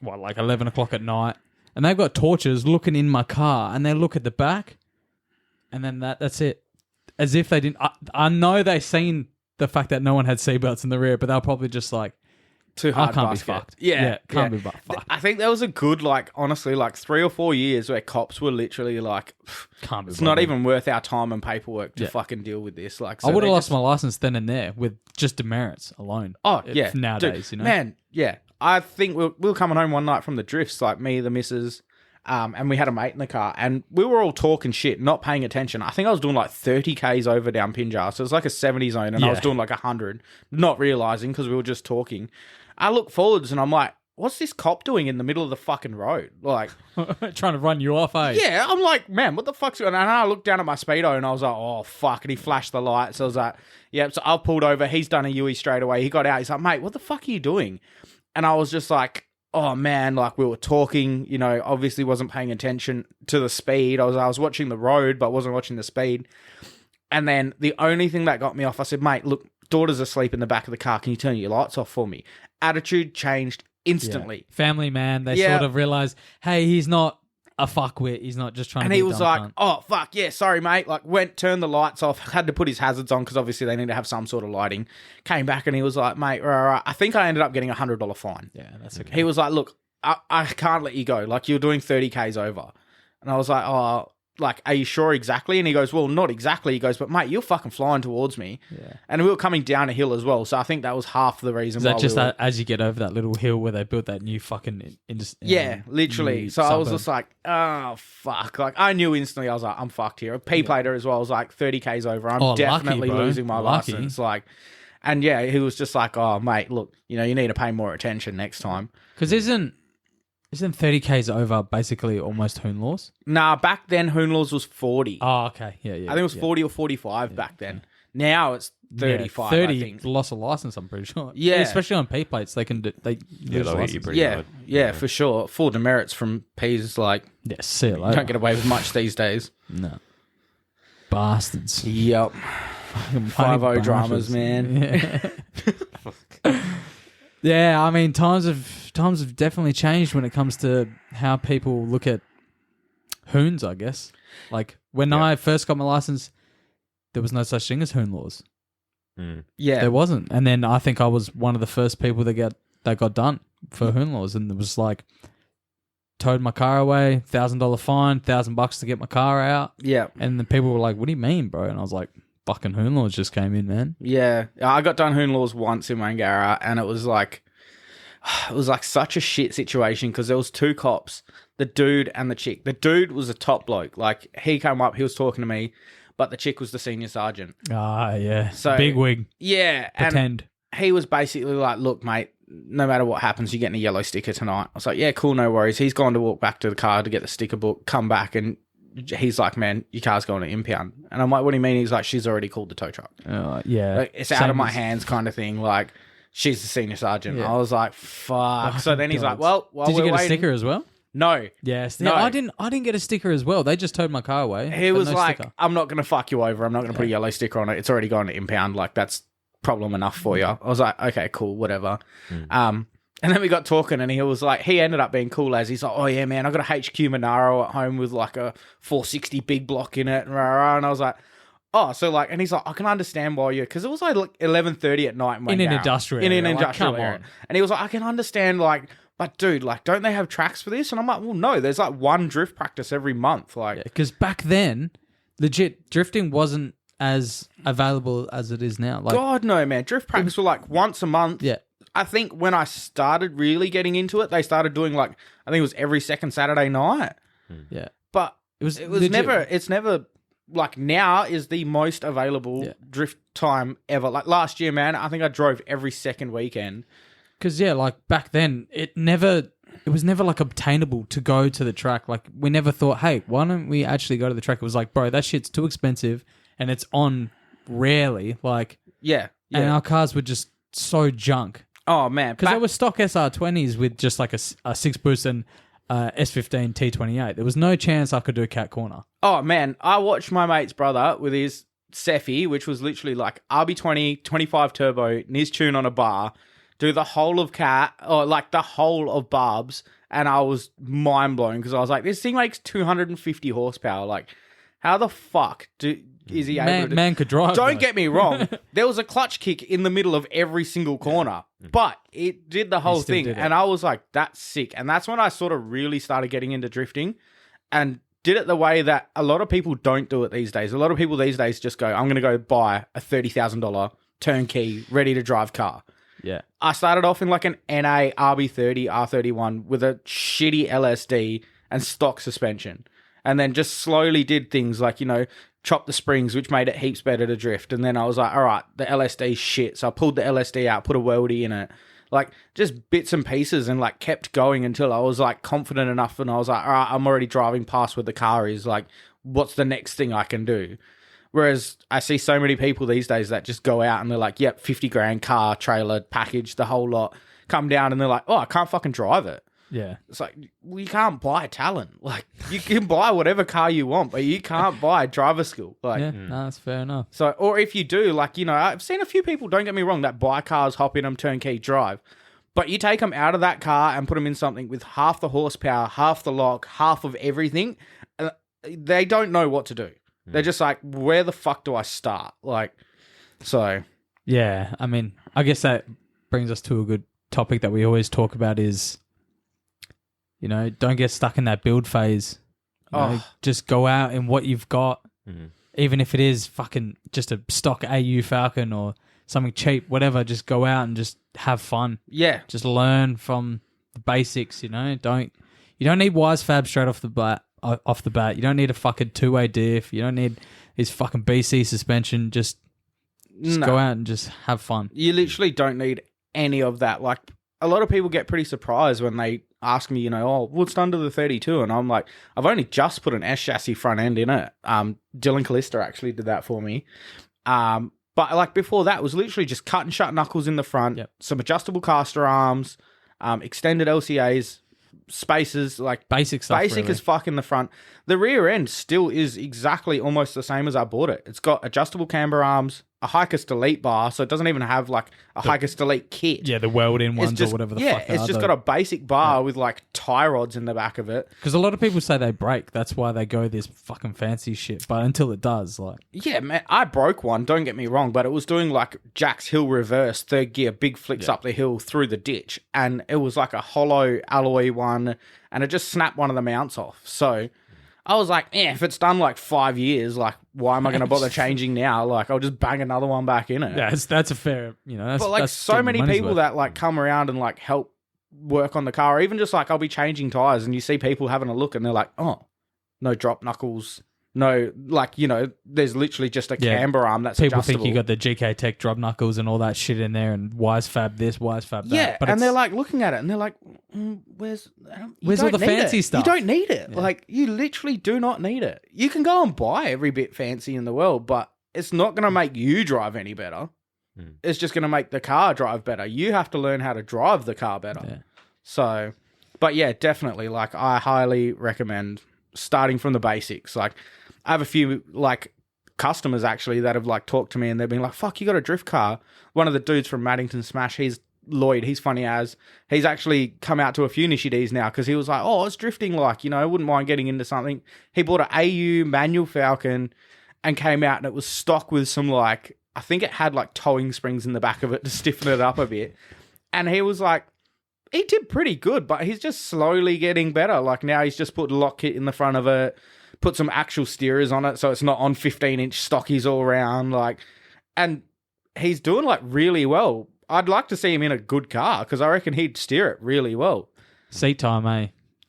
like 11 o'clock at night. And they've got torches looking in my car and they look at the back and then that's it. As if they didn't... I know they seen the fact that no one had seatbelts in the rear, but they're probably just like, too hard I can't be basket. fucked. Yeah, can't be fucked. I think there was a good, like, honestly, like 3 or 4 years where cops were literally like, Can't be it's not bothered. even worth our time and paperwork to Yeah. fucking deal with this. Like, I so would have they lost just- my license then and there with just demerits alone. Oh, yeah. Nowadays, Dude, you know. Man, yeah. I think we were coming home one night from the drifts, like me, the missus, and we had a mate in the car, and we were all talking shit, not paying attention. I think I was doing like 30 Ks over down Pinjar, so it was like a 70 zone, and I was Yeah. doing like 100, not realizing because we were just talking. I look forwards and I'm like, what's this cop doing in the middle of the fucking road? Like, Trying to run you off, eh? yeah, I'm like, man, what the fuck's going on? And I looked down at my Speedo and I was like, oh, fuck. And he flashed the lights. So I was like, yep. So I pulled over. He's done a Yui straight away. He got out. He's like, mate, what the fuck are you doing? And I was just like, oh, man, like we were talking, you know, obviously wasn't paying attention to the speed. I was watching the road, but wasn't watching the speed. And then the only thing that got me off, I said, mate, look, daughter's asleep in the back of the car. Can you turn your lights off for me? Attitude changed instantly. Family man, they Yeah. sort of realize, hey, he's not a fuckwit. He's not just trying And to be he a was dumb like, cunt. oh, fuck, yeah, sorry, mate. Like, turned the lights off, had to put his hazards on because obviously they need to have some sort of lighting. Came back and he was like, mate, I think I ended up getting $100 fine. Yeah, that's okay. He was like, look, I can't let you go. Like, you're doing 30 Ks over. And I was like, oh, like, are you sure exactly? And he goes, well, not exactly. He goes, but mate, you're fucking flying towards me. Yeah. And we were coming down a hill as well. So I think that was half the reason Is why that just we were... that as you get over that little hill where they built that new fucking... Yeah, literally. new So I was suburb? just like, oh, fuck. Like, I knew instantly, I was like, I'm fucked here. P-plater as well. I was like, 30 Ks over. I'm Oh, lucky, definitely bro. losing my Lucky. license. Like, and yeah, he was just like, oh, mate, look, you know, you need to pay more attention next time. Because isn't 30 Ks over basically almost Hoon laws? Nah, back then, Hoon laws was 40. Oh, okay. Yeah. I think it was 40 or 45 back then. Now it's 35, 30 I think. loss of license, I'm pretty sure. Yeah. Especially on P plates, they can Yeah, lose they'll hit you license. pretty Yeah, hard. yeah, for sure. Full demerits from P's, like, Yeah, see you you later. don't get away with much these days. No. Bastards. Yep. 5-0 dramas, man. Yeah. Yeah, I mean, times have definitely changed when it comes to how people look at Hoons, I guess. Like, when I first got my license, there was no such thing as Hoon laws. Yeah. There wasn't. And then I think I was one of the first people that got done for Hoon laws. And it was like, towed my car away, $1,000 fine, $1,000 to get my car out. Yeah. And the people were like, what do you mean, bro? And I was like, fucking Hoon laws just came in, man. Yeah, I got done Hoon laws once in Wangara, and it was like such a shit situation because there was two cops, the dude and the chick. The dude was a top bloke. Like, he came up, he was talking to me, but the chick was the senior sergeant. Ah, yeah. So- Big wig. Yeah, and Pretend. he was basically like, look, mate, no matter what happens, you're getting a yellow sticker tonight. I was like, yeah, cool, no worries. He's gone to walk back to the car to get the sticker book, come back, and he's like, man, your car's going to impound. And I'm like, what do you mean? He's like, she's already called the tow truck. Yeah. Like, it's out of my hands kind of thing. Like, she's the senior sergeant. Yeah. I was like, fuck. So then he's God. like, well, while Did you we're get a waiting- sticker as well? No. Yes. No. I didn't get a sticker as well. They just towed my car away. He Got was no like, sticker. I'm not going to fuck you over. I'm not going to put a yellow sticker on it. It's already gone to impound. Like, that's problem enough for you. I was like, okay, cool, whatever. And then we got talking, and he was like, he ended up being cool as he's like, oh yeah, man, I got a HQ Monaro at home with like a 460 big block in it, and I was like, oh, so like, and he's like, I can understand why because it was like 11:30 at night In an Wangara. industrial in an area, like, industrial come area. on. And he was like, I can understand, like, but dude, like, don't they have tracks for this? And I'm like, well, no, there's like one drift practice every month, like. Because back then, legit, drifting wasn't as available as it is now. Like, God, no, man. Drift practice were like once a month. yeah. I think when I started really getting into it, they started doing like, I think it was every second Saturday night. Yeah. But It was it's legit. never like now is the most available drift time ever. Like last year, man, I think I drove every second weekend. Because, yeah, like back then, it was never like obtainable to go to the track. Like, we never thought, hey, why don't we actually go to the track? It was like, bro, that shit's too expensive and it's on rarely. Like, Yeah. and our cars were just so junk. Oh, man. Because they were stock SR20s with just like a 6 boost and S15 T28. There was no chance I could do a cat corner. Oh, man. I watched my mate's brother with his Cephie, which was literally like RB20, 25 turbo, Niz tune on a bar, do the whole of cat, or like the whole of barbs. And I was mind blown because I was like, this thing makes 250 horsepower. Like, how the fuck do is he able to... Man could drive. Don't though. get me wrong. There was a clutch kick in the middle of every single corner, but it did the whole still thing. did it. And I was like, that's sick. And that's when I sort of really started getting into drifting and did it the way that a lot of people don't do it these days. A lot of people these days just go, I'm going to go buy a $30,000 turnkey, ready to drive car. Yeah. I started off in like an NA RB30, R31 with a shitty LSD and stock suspension. And then just slowly did things like, chop the springs, which made it heaps better to drift. And then I was like, all right, the LSD shit. So I pulled the LSD out, put a weldy in it. Like just bits and pieces and like kept going until I was like confident enough. And I was like, all right, I'm already driving past where the car is. Like, what's the next thing I can do? Whereas I see so many people these days that just go out and they're like, yep, 50 grand car, trailer, package, the whole lot. Come down and they're like, oh, I can't fucking drive it. Yeah. It's like, well, you can't buy talent. Like, you can buy whatever car you want, but you can't buy driver skill. Like, Yeah, no, that's fair enough. So, or if you do, like, I've seen a few people, don't get me wrong, that buy cars, hop in them, turnkey, drive. But you take them out of that car and put them in something with half the horsepower, half the lock, half of everything. They don't know what to do. They're just like, where the fuck do I start? Like, so. Yeah, I mean, I guess that brings us to a good topic that we always talk about is, don't get stuck in that build phase. Just go out in what you've got, even if it is fucking just a stock AU Falcon or something cheap, whatever. Just go out and just have fun. Yeah, just learn from the basics. You don't need wise fab straight off the bat. You don't need a fucking two-way diff. You don't need his fucking BC suspension. Just go out and just have fun. You literally don't need any of that. Like, a lot of people get pretty surprised when they ask me, what's under the 32? And I'm like, I've only just put an S chassis front end in it. Dylan Callista actually did that for me. But like before that, it was literally just cut and shut knuckles in the front, some adjustable caster arms, extended LCAs, spacers, like basic stuff. Basic really. as fuck in the front. The rear end still is exactly almost the same as I bought it. It's got adjustable camber arms, a Hiker's Delete bar, so it doesn't even have like a Hiker's Delete kit. Yeah, the weld-in ones just, or whatever the fuck. Yeah, it's just got a basic bar with like tie rods in the back of it. Because a lot of people say they break. That's why they go this fucking fancy shit. But until it does, like... Yeah, man, I broke one, don't get me wrong, but it was doing like Jack's Hill reverse, third gear, big flicks up the hill through the ditch. And it was like a hollow alloy one, and it just snapped one of the mounts off. So... I was like, if it's done like 5 years, like, why am I going to bother changing now? Like, I'll just bang another one back in it. Yeah, that's a fair, that's... But like, that's so many people worth. that like come around and like help work on the car, or even just like I'll be changing tires and you see people having a look and they're like, oh, no drop knuckles. No, like, there's literally just a camber arm that's people adjustable. think you got the GK Tech drop knuckles and all that shit in there and wise fab this, wise fab that. Yeah, but and they're like looking at it and they're like, where's all the fancy stuff? You don't need it. Yeah. Like, you literally do not need it. You can go and buy every bit fancy in the world, but it's not going to make you drive any better. It's just going to make the car drive better. You have to learn how to drive the car better. Yeah. So, but yeah, definitely. Like, I highly recommend starting from the basics. Like, I have a few like customers actually that have like talked to me and they've been like, fuck, you got a drift car. One of the dudes from Maddington Smash, he's Lloyd, he's funny as, he's actually come out to a few Nishides now because he was like, oh, it's drifting like, I wouldn't mind getting into something. He bought an AU manual Falcon and came out and it was stock with some like, I think it had like towing springs in the back of it to stiffen it up a bit. And he was like, he did pretty good, but he's just slowly getting better. Like now he's just put a lock kit in the front of it, put some actual steerers on it so it's not on 15-inch stockies all around. Like, and he's doing like really well. I'd like to see him in a good car because I reckon he'd steer it really well. Seat time, eh?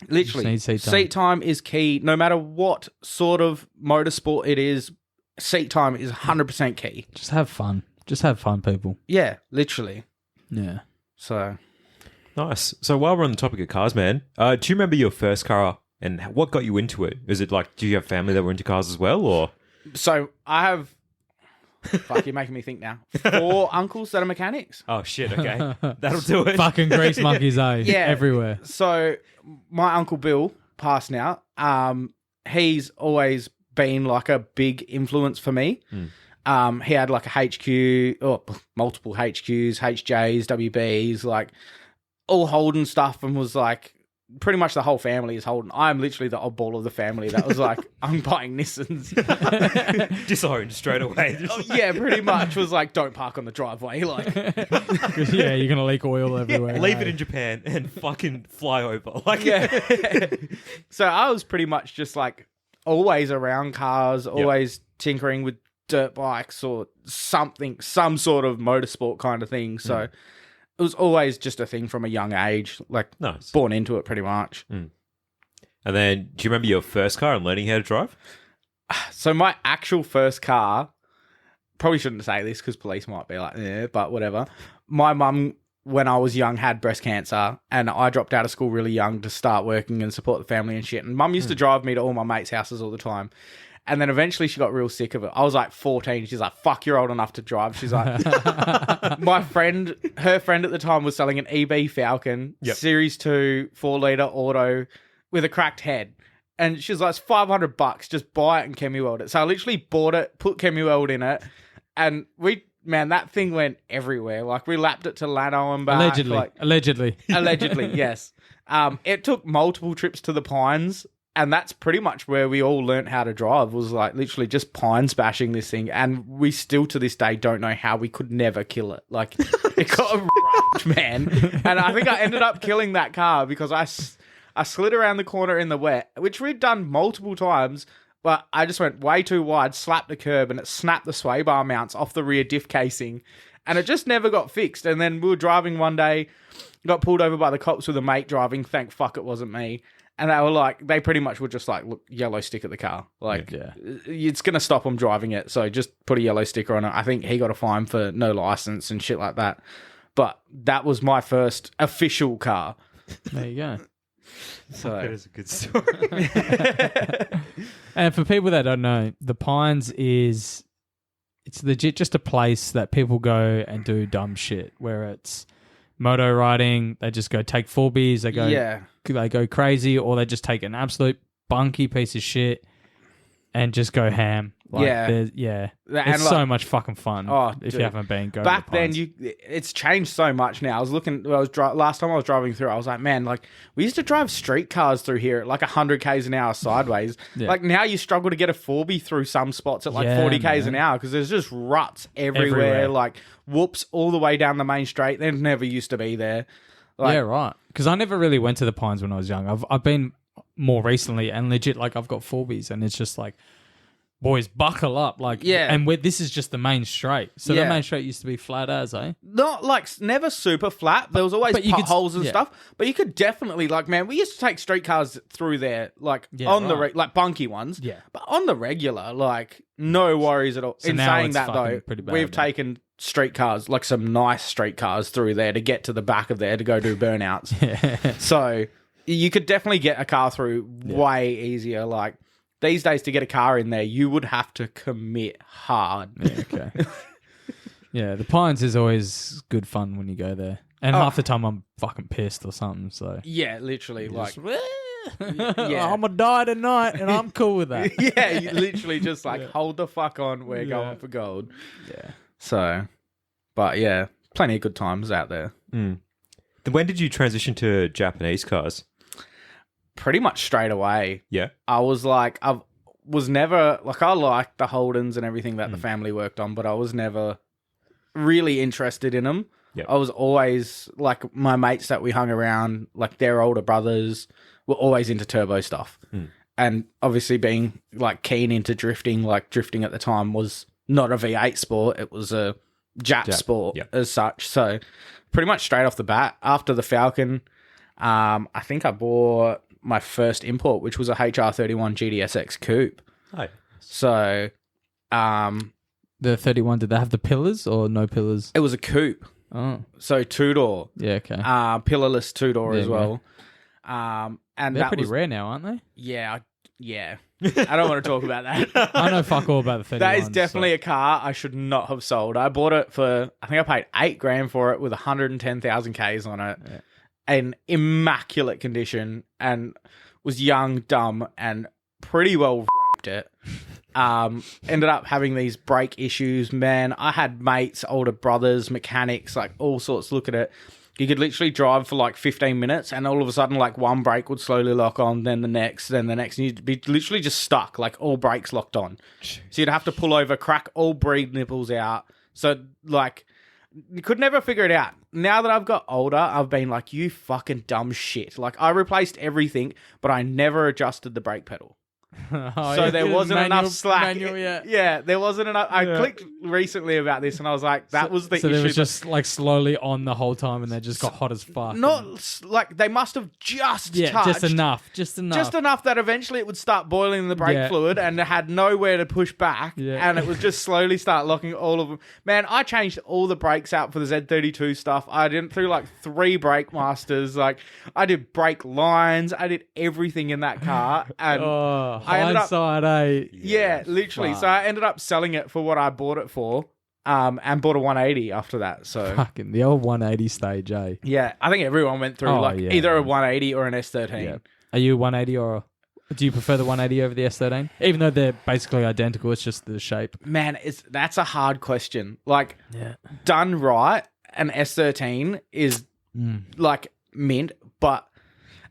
Literally. Seat time is key. No matter what sort of motorsport it is, seat time is 100% key. Just have fun. Just have fun, people. Yeah, literally. Yeah. So... Nice. So while we're on the topic of cars, man, do you remember your first car and what got you into it? Is it like, do you have family that were into cars as well, or? So I have... Fuck, you're making me think now. 4 uncles that are mechanics. Oh, shit, okay. That'll do it. Fucking grease monkeys, eh? Yeah. Everywhere. So my Uncle Bill, passed now, he's always been like a big influence for me. He had like a HQ, or multiple HQs, HJs, WBs, like all Holden stuff, and was like pretty much the whole family is holding. I'm literally the oddball of the family that was like, I'm buying Nissans. Disowned straight away. Oh, yeah, pretty much was like, don't park on the driveway. Like, Yeah, you're gonna leak oil everywhere. Leave it in Japan and fucking fly over. Like, yeah. So I was pretty much just like always around cars, always tinkering with dirt bikes or something, some sort of motorsport kind of thing. So it was always just a thing from a young age, like nice. born into it pretty much. And then, do you remember your first car and learning how to drive? So my actual first car, probably shouldn't say this because police might be like, yeah, but whatever. My mum, when I was young, had breast cancer, and I dropped out of school really young to start working and support the family and shit. And mum used to drive me to all my mates' houses all the time. And then eventually she got real sick of it. I was like 14. She's like, fuck, you're old enough to drive. She's like, her friend at the time was selling an EB Falcon, Series 2, 4-litre auto with a cracked head. And she's like, it's $500, just buy it and chemi weld it. So I literally bought it, put chemi weld in it. And that thing went everywhere. Like, we lapped it to Lano and back. Allegedly, yes. It took multiple trips to the Pines. And that's pretty much where we all learnt how to drive, was like literally just pines bashing this thing. And we still to this day don't know how we could never kill it. Like, it got rocked, man. And I think I ended up killing that car because I slid around the corner in the wet, which we'd done multiple times, but I just went way too wide, slapped the curb, and it snapped the sway bar mounts off the rear diff casing. And it just never got fixed. And then we were driving one day, got pulled over by the cops with a mate driving. Thank fuck it wasn't me. And they were like, they pretty much were just like, look, yellow stick at the car. Like, it's going to stop them driving it. So just put a yellow sticker on it. I think he got a fine for no license and shit like that. But that was my first official car. There you go. So that is a good story. And for people that don't know, the Pines it's legit just a place that people go and do dumb shit, where it's moto riding, they just go take 4Bs, they go crazy, or they just take an absolute bunky piece of shit and just go ham. It's And so much fucking fun. Oh, if dude. you haven't been, go back to the then, Pines. it's changed so much now. I was looking, last time I was driving through, I was like, man, like we used to drive street cars through here at like 100 k's an hour sideways. Like now you struggle to get a 4B through some spots at like 40 k's an hour because there's just ruts everywhere. Like whoops all the way down the main straight. They never used to be there. Like, yeah, right. Because I never really went to the Pines when I was young. I've been more recently, and legit, like I've got 4Bs, and it's just like, boys, buckle up. Like, and this is just the main straight. So the main straight used to be flat as, eh? Not like never super flat. There was always potholes and stuff. But you could definitely like, man, we used to take street cars through there, like on the like bunky ones. Yeah. But on the regular, like no worries at all. So in now saying it's that though, fucking pretty bad, we've taken street cars, like some nice street cars through there to get to the back of there to go do burnouts. So you could definitely get a car through way easier. Like these days to get a car in there, you would have to commit hard. Yeah, okay. Yeah, the Pines is always good fun when you go there. And half the time I'm fucking pissed or something, so. Yeah, literally. Like, I'm gonna die tonight and I'm cool with that. yeah, you literally just like, hold the fuck on, we're going for gold. Yeah. So, but yeah, plenty of good times out there. Then when did you transition to Japanese cars? Pretty much straight away. Yeah. I was like, I was never, like, I liked the Holdens and everything that the family worked on, but I was never really interested in them. Yep. I was always, like, my mates that we hung around, like, their older brothers were always into turbo stuff. And obviously being, like, keen into drifting, like, drifting at the time was not a V8 sport. It was a Jap sport as such. So pretty much straight off the bat, after the Falcon, I think I bought my first import, which was a HR31 GDSX coupe. Oh. So, the 31, did they have the pillars or no pillars? it was a coupe. Oh, So two-door, yeah, okay. pillarless two-door Yeah, as well. And They're that pretty was, rare now, aren't they? yeah. I don't want to talk about that. I know fuck all about the 31. That is definitely a car I should not have sold. I bought it for, I think I paid $8,000 for it with 110,000 Ks on it. Yeah. In immaculate condition, and was young, dumb, and pretty well raped it. Ended up having these brake issues, man. I had mates, older brothers, mechanics, like all sorts look at it. You could literally drive for like 15 minutes and all of a sudden like one brake would slowly lock on, then the next, and you'd be literally just stuck, like all brakes locked on. So you'd have to pull over, crack all breed nipples out. So like you could never figure it out. Now that I've got older, I've been like, you fucking dumb shit. Like I replaced everything, but I never adjusted the brake pedal. So there wasn't enough slack. Yeah, there wasn't enough. I clicked recently about this and I was like, that was the issue. So they was just like slowly on the whole time and they just got hot as fuck. Not like they must have just touched. Just enough that eventually it would start boiling the brake fluid and it had nowhere to push back and it would just slowly start locking all of them. Man, I changed all the brakes out for the Z32 stuff. I did through like 3 brake masters. Like I did brake lines. I did everything in that car and I ended up, yeah, literally. Fuck. So I ended up selling it for what I bought it for, and bought a 180 after that. So fucking the old 180 stage, eh? Yeah, I think everyone went through either a 180 or an S13. Yeah. Are you 180 or do you prefer the 180 over the S13? Even though they're basically identical, it's just the shape. Man, that's a hard question. Like, done right, an S13 is like mint, but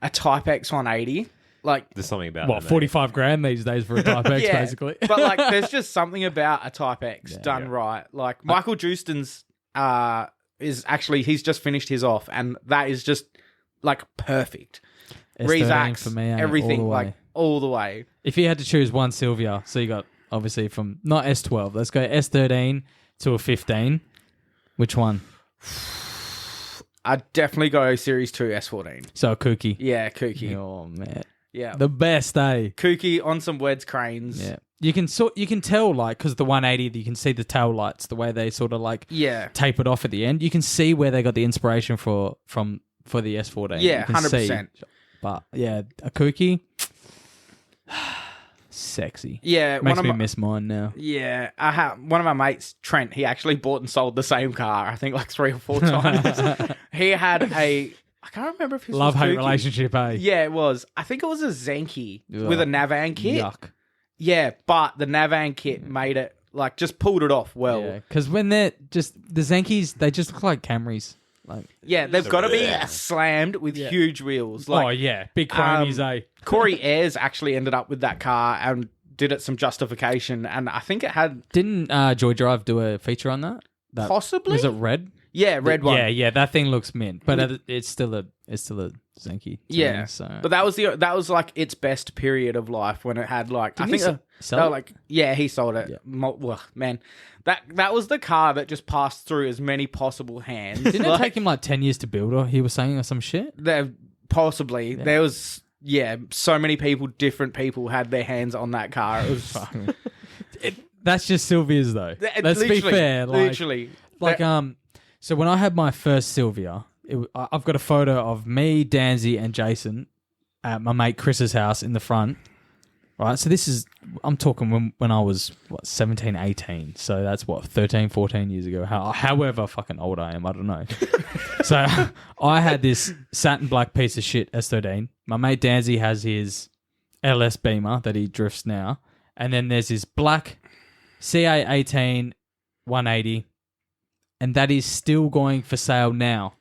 a Type X 180. Like, there's something about what, 45 grand these days for a Type X, basically. But like, there's just something about a Type X done right. Like Michael Justin's is actually he's just finished his off, and that is just like perfect. Rezax for me, everything all the way. If you had to choose one Silvia, so you got obviously from not S12, let's go S13 to a 15. Which one? I'd definitely go Series 2 S14. So a Kooky. Yeah, Kooky. Oh man. Yeah. The best, eh? Kooky on some Weds cranes. Yeah. You can tell, like, because the 180, you can see the tail lights, the way they sort of like tape it off at the end. You can see where they got the inspiration for the S14. Yeah, 100%. But yeah, a Kooky, sexy. Yeah, makes me miss mine now. Yeah, I have one of my mates, Trent. He actually bought and sold the same car. I think like 3 or 4 times. He had I can't remember if his love-hate relationship, eh? Yeah, it was. I think it was a Zenki with a Navan kit. Yuck. Yeah, but the Navan kit made it, like, just pulled it off well. Yeah, because when they're just, the Zenkis, they just look like Camrys. Like, yeah, they've got to be slammed with huge wheels. Like, big chromies, eh? Corey Ayres actually ended up with that car and did it some justification, and I think it had... Didn't Joy Drive do a feature on that? Possibly. Was it red? Yeah, red one. Yeah, that thing looks mint, but it's still a Zenki. Yeah, me, so. But that was like its best period of life when it had like Didn't I think sell it? like he sold it. Yeah. Well, man, that was the car that just passed through as many possible hands. Didn't it take him like 10 years to build, or he was saying, or some shit? Possibly there was so many different people had their hands on that car. It was that's just Silvia's though. Let's be fair, literally. So when I had my first Silvia, I've got a photo of me, Danzy, and Jason at my mate Chris's house in the front. Right, so I'm talking when I was, 17, 18. So that's 13, 14 years ago. However fucking old I am, I don't know. So I had this satin black piece of shit S13. My mate Danzy has his LS Beamer that he drifts now. And then there's this black CA18 180. And that is still going for sale now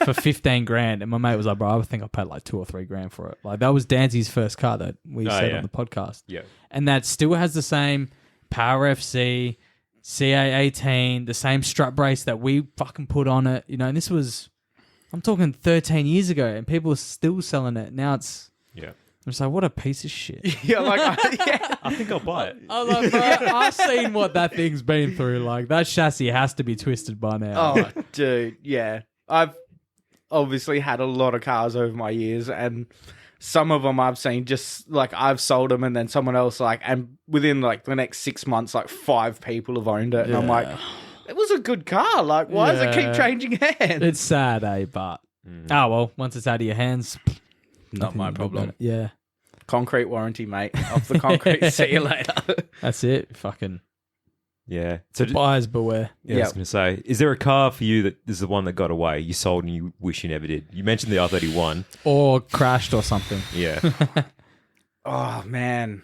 for 15 grand. And my mate was like, bro, I think I paid like 2 or 3 grand for it. Like, that was Danzy's first car that we said on the podcast. Yeah. And that still has the same Power FC, CA18, the same strut brace that we fucking put on it. You know, and this was, I'm talking 13 years ago, and people are still selling it. Now it's... Yeah. I'm just like, what a piece of shit. Yeah, like, I think I'll buy it. I'm like, bro, I've seen what that thing's been through. Like, that chassis has to be twisted by now. Oh, dude, yeah. I've obviously had a lot of cars over my years, and some of them I've seen just, like, I've sold them, and then someone else, like, and within, like, the next 6 months, like, 5 people have owned it. And I'm like, it was a good car. Like, why does it keep changing hands? It's sad, eh? But, oh, well, once it's out of your hands... Not my problem. Yeah. Concrete warranty, mate. Off the concrete. See you later. That's it. Fucking. Yeah. So buyers beware. Yeah, I was going to say, is there a car for you that is the one that got away, you sold and you wish you never did? You mentioned the R31. Or crashed or something. Yeah. Oh, man.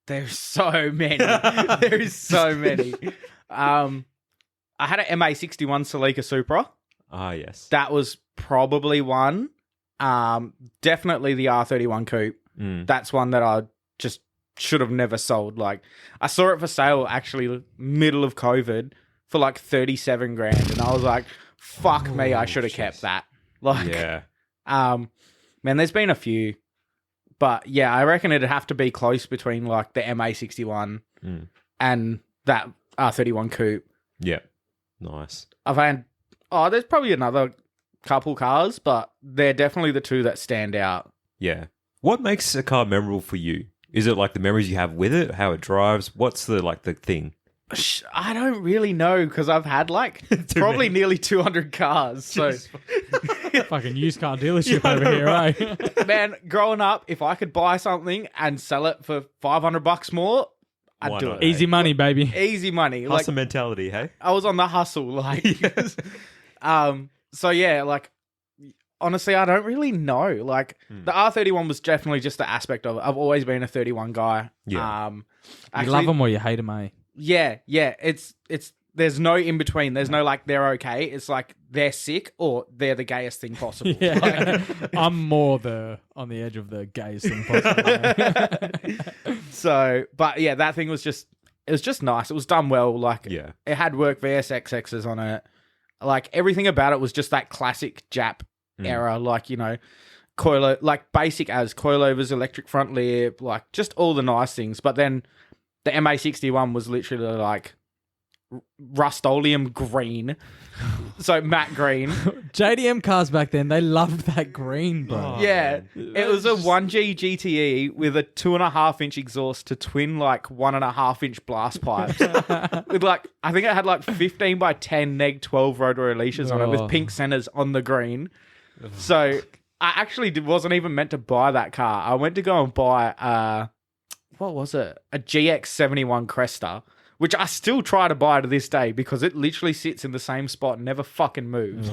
There's so many. There's so many. I had an MA61 Celica Supra. Ah, yes. That was probably one. Definitely the R31 Coupe. That's one that I just should have never sold. Like, I saw it for sale actually middle of COVID for like 37 grand, and I was like, fuck me, I should have kept that. Like, Yeah. Man, there's been a few, but yeah, I reckon it'd have to be close between like the MA61 and that R31 Coupe. Yeah. Nice. I've had, there's probably another couple cars, but they're definitely the two that stand out. Yeah. What makes a car memorable for you? Is it like the memories you have with it, how it drives? What's the thing? I don't really know, because I've had like probably nearly 200 cars. So, Fucking used car dealership over here, right? man, growing up, if I could buy something and sell it for $500 more, I'd Why do not, it. Easy money, baby. Easy money. Hustle mentality, hey? I was on the hustle, like. So yeah, like, honestly, I don't really know. Like, the R31 was definitely just the aspect of it. I've always been a 31 guy. Yeah. You love them or you hate them, eh? Yeah. It's there's no in between. There's no like they're okay. It's like they're sick or they're the gayest thing possible. Yeah. I'm more on the edge of the gayest thing possible. So, but yeah, that thing was just nice. It was done well. Like, Yeah. it had work VSXXs on it. Like, everything about it was just that classic Jap era. Like, you know, like basic as coilovers, electric front lip, like just all the nice things. But then the MA61 was literally like Rust-Oleum green. So matte green. JDM cars back then, they loved that green, bro. Oh, Yeah. man. It was a 1G GTE with a 2.5-inch exhaust to twin like 1.5-inch blast pipes. With like, I think it had like 15 by 10 neg 12 rotary leashes on it with pink centers on the green. So I actually wasn't even meant to buy that car. I went to go and buy what was it? A GX71 Cresta, which I still try to buy to this day because it literally sits in the same spot and never fucking moves.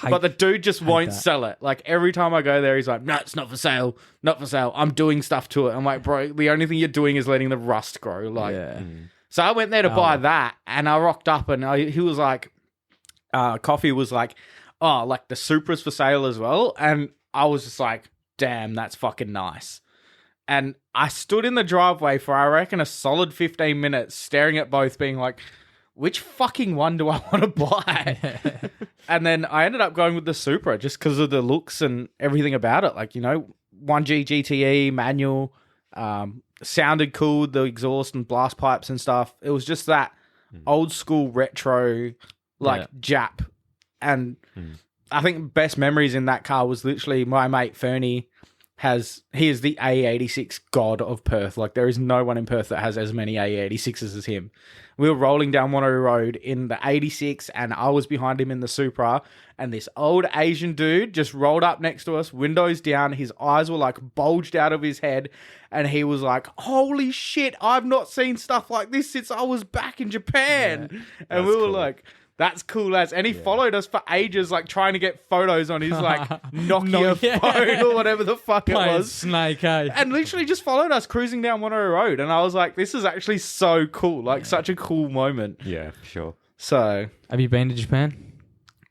But the dude just won't sell it. Like, every time I go there, he's like, no, it's not for sale. Not for sale. I'm doing stuff to it. I'm like, bro, the only thing you're doing is letting the rust grow. Like, So I went there to buy that, and I rocked up, and he was like, Coffee was like, oh, like the Supra's for sale as well. And I was just like, damn, that's fucking nice. And I stood in the driveway for, I reckon, a solid 15 minutes staring at both, being like, which fucking one do I want to buy? And then I ended up going with the Supra just because of the looks and everything about it. Like, you know, 1G GTE, manual, sounded cool, the exhaust and blast pipes and stuff. It was just that old school retro, like, Jap. And I think best memories in that car was literally my mate Fernie. He is the A86 god of Perth. Like, there is no one in Perth that has as many A86s as him. We were rolling down Wanneroo Road in the 86, and I was behind him in the Supra, and this old Asian dude just rolled up next to us, windows down. His eyes were like bulged out of his head, and he was like, holy shit, I've not seen stuff like this since I was back in Japan. Yeah, and we were cool. like, that's cool, lads. And he followed us for ages, like, trying to get photos on his, like, Nokia phone or whatever the fuck it Playing was. Snake, eh? And literally just followed us cruising down Wanneroo Road. And I was like, this is actually so cool. Like, such a cool moment. Yeah, sure. So, Have you been to Japan?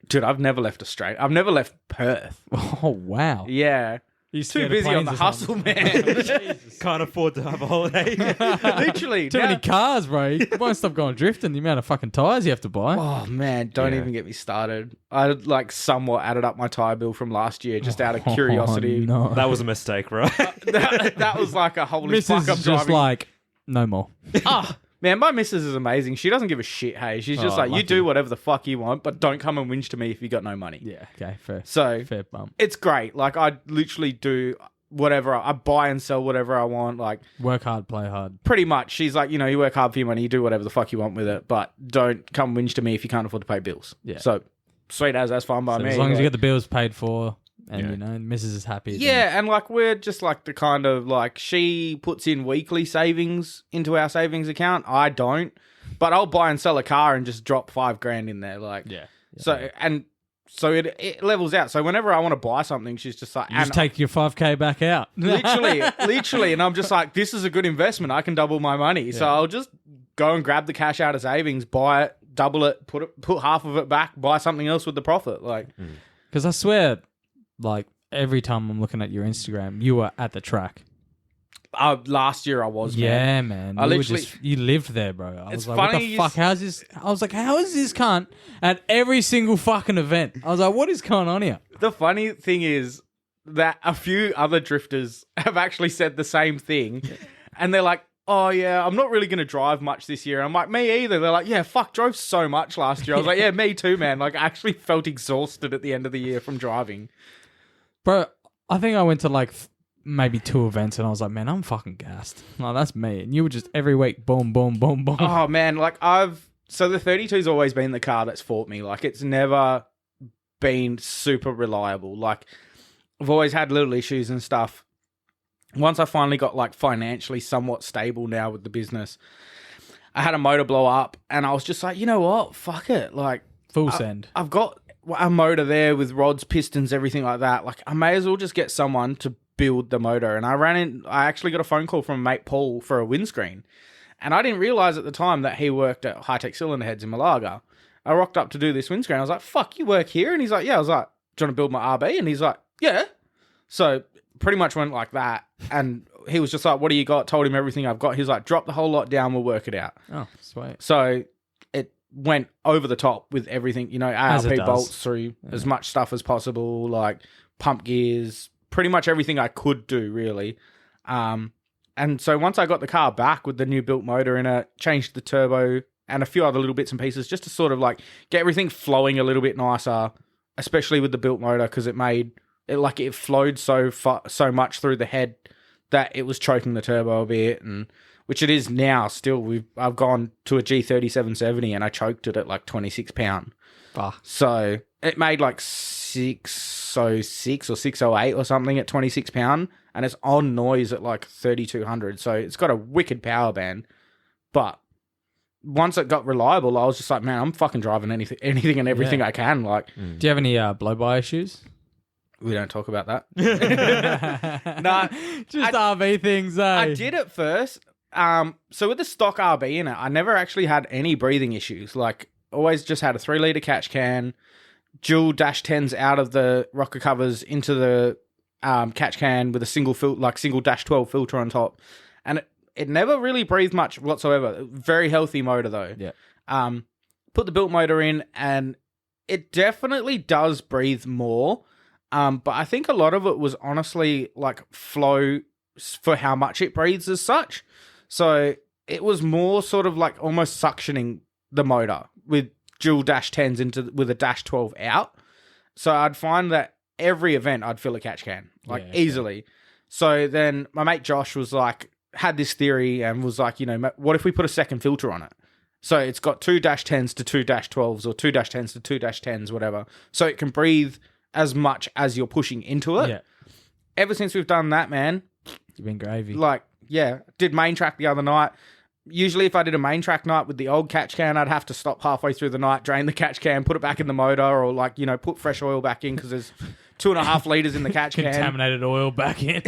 dude, I've never left Australia. I've never left Perth. Oh, wow. Yeah. You're Too busy on the hustle, man. Can't afford to have a holiday. Literally. Too many cars, bro. You won't stop going drifting. The amount of fucking tyres you have to buy. Oh, man, don't even get me started. I, like, somewhat added up my tyre bill from last year just out of curiosity. No. That was a mistake, right? that was like a holy Mrs. fuck, I'm is just driving. like, no more. Ah, man, my missus is amazing. She doesn't give a shit, hey. She's just like, you lucky. do whatever the fuck you want, but don't come and whinge to me if you got no money. Yeah, okay, fair. So, Fair bump. it's great. Like, I literally do whatever. I buy and sell whatever I want. Like, Work hard, play hard. pretty much. She's like, you know, you work hard for your money, you do whatever the fuck you want with it, but don't come whinge to me if you can't afford to pay bills. Yeah. So, sweet as, that's fine by So me. as long as you Like, get the bills paid for and, Yeah. you know, Mrs. is happy. then- yeah, and like, we're just like the kind of like, she puts in weekly savings into our savings account. I don't, but I'll buy and sell a car and just drop $5,000 in there. Like, Yeah. So it levels out. So whenever I want to buy something, she's just like, You just take your 5K back out. literally, and I'm just like, this is a good investment. I can double my money. So I'll just go and grab the cash out of savings, buy it, double it, put half of it back, buy something else with the profit. Like, Because I swear, like, every time I'm looking at your Instagram, you were at the track. Last year I was, man. Yeah, man. I You, literally- you lived there, bro. I It's was like, what funny the you fuck? How's this? I was like, how is this cunt at every single fucking event? I was like, what is going on here? The funny thing is that a few other drifters have actually said the same thing. And they're like, oh, yeah, I'm not really going to drive much this year. I'm like, me either. They're like, yeah, fuck, drove so much last year. I was like, yeah, me too, man. Like, I actually felt exhausted at the end of the year from driving. Bro, I think I went to like maybe 2 events and I was like, man, I'm fucking gassed. Like, that's me. And you were just every week, boom, boom, boom, boom. Oh, man, like so the 32's always been the car that's fought me. Like, it's never been super reliable. Like, I've always had little issues and stuff. Once I finally got like financially somewhat stable now with the business, I had a motor blow up and I was just like, you know what? Fuck it. Like, Full send. I've got a motor there with rods, pistons, everything like that. Like, I may as well just get someone to build the motor. And I actually got a phone call from mate Paul for a windscreen. And I didn't realize at the time that he worked at High Tech Cylinder Heads in Malaga. I rocked up to do this windscreen. I was like, fuck, you work here? And he's like, yeah. I was like, do you want to build my RB? And he's like, yeah. So pretty much went like that. And he was just like, what do you got? Told him everything I've got. He's like, drop the whole lot down. We'll work it out. Oh, sweet. So it went over the top with everything, you know, As it ARP does. bolts through as much stuff as possible, like pump gears, pretty much everything I could do, really. And so once I got the car back with the new built motor in it, changed the turbo and a few other little bits and pieces just to sort of like get everything flowing a little bit nicer, especially with the built motor, because it made it like it flowed so much through the head that it was choking the turbo a bit, and which it is now still. I've gone to a G30 770 and I choked it at like 26 pound. So it made like 606 or 608 or something at 26 pound, and it's on noise at like 3200. So it's got a wicked power band, but once it got reliable, I was just like, man, I'm fucking driving anything and everything I can. Like, Do you have any blow-by issues? we don't talk about that. No, just RV things. I did at first. So with the stock RB in it, I never actually had any breathing issues. Like, always just had a 3-litre catch can, dual dash 10s out of the rocker covers into the catch can with a single dash 12 filter on top, and it never really breathed much whatsoever. Very healthy motor though. Yeah. Put the built motor in, and it definitely does breathe more. But I think a lot of it was honestly like flow for how much it breathes as such. So it was more sort of like almost suctioning the motor with dual dash 10s with a dash 12 out. So I'd find that every event I'd fill a catch can, like easily. So then my mate Josh was like, had this theory and was like, you know, what if we put a second filter on it? So it's got 2 dash 10s to 2 dash 12s or 2 dash 10s to 2 dash 10s, whatever. So it can breathe as much as you're pushing into it. Yeah. Ever since we've done that, man, You've been gravy. like, yeah, did main track the other night. Usually if I did a main track night with the old catch can, I'd have to stop halfway through the night, drain the catch can, put it back in the motor, or like, you know, put fresh oil back in because there's 2.5 litres in the catch can. Contaminated oil back in.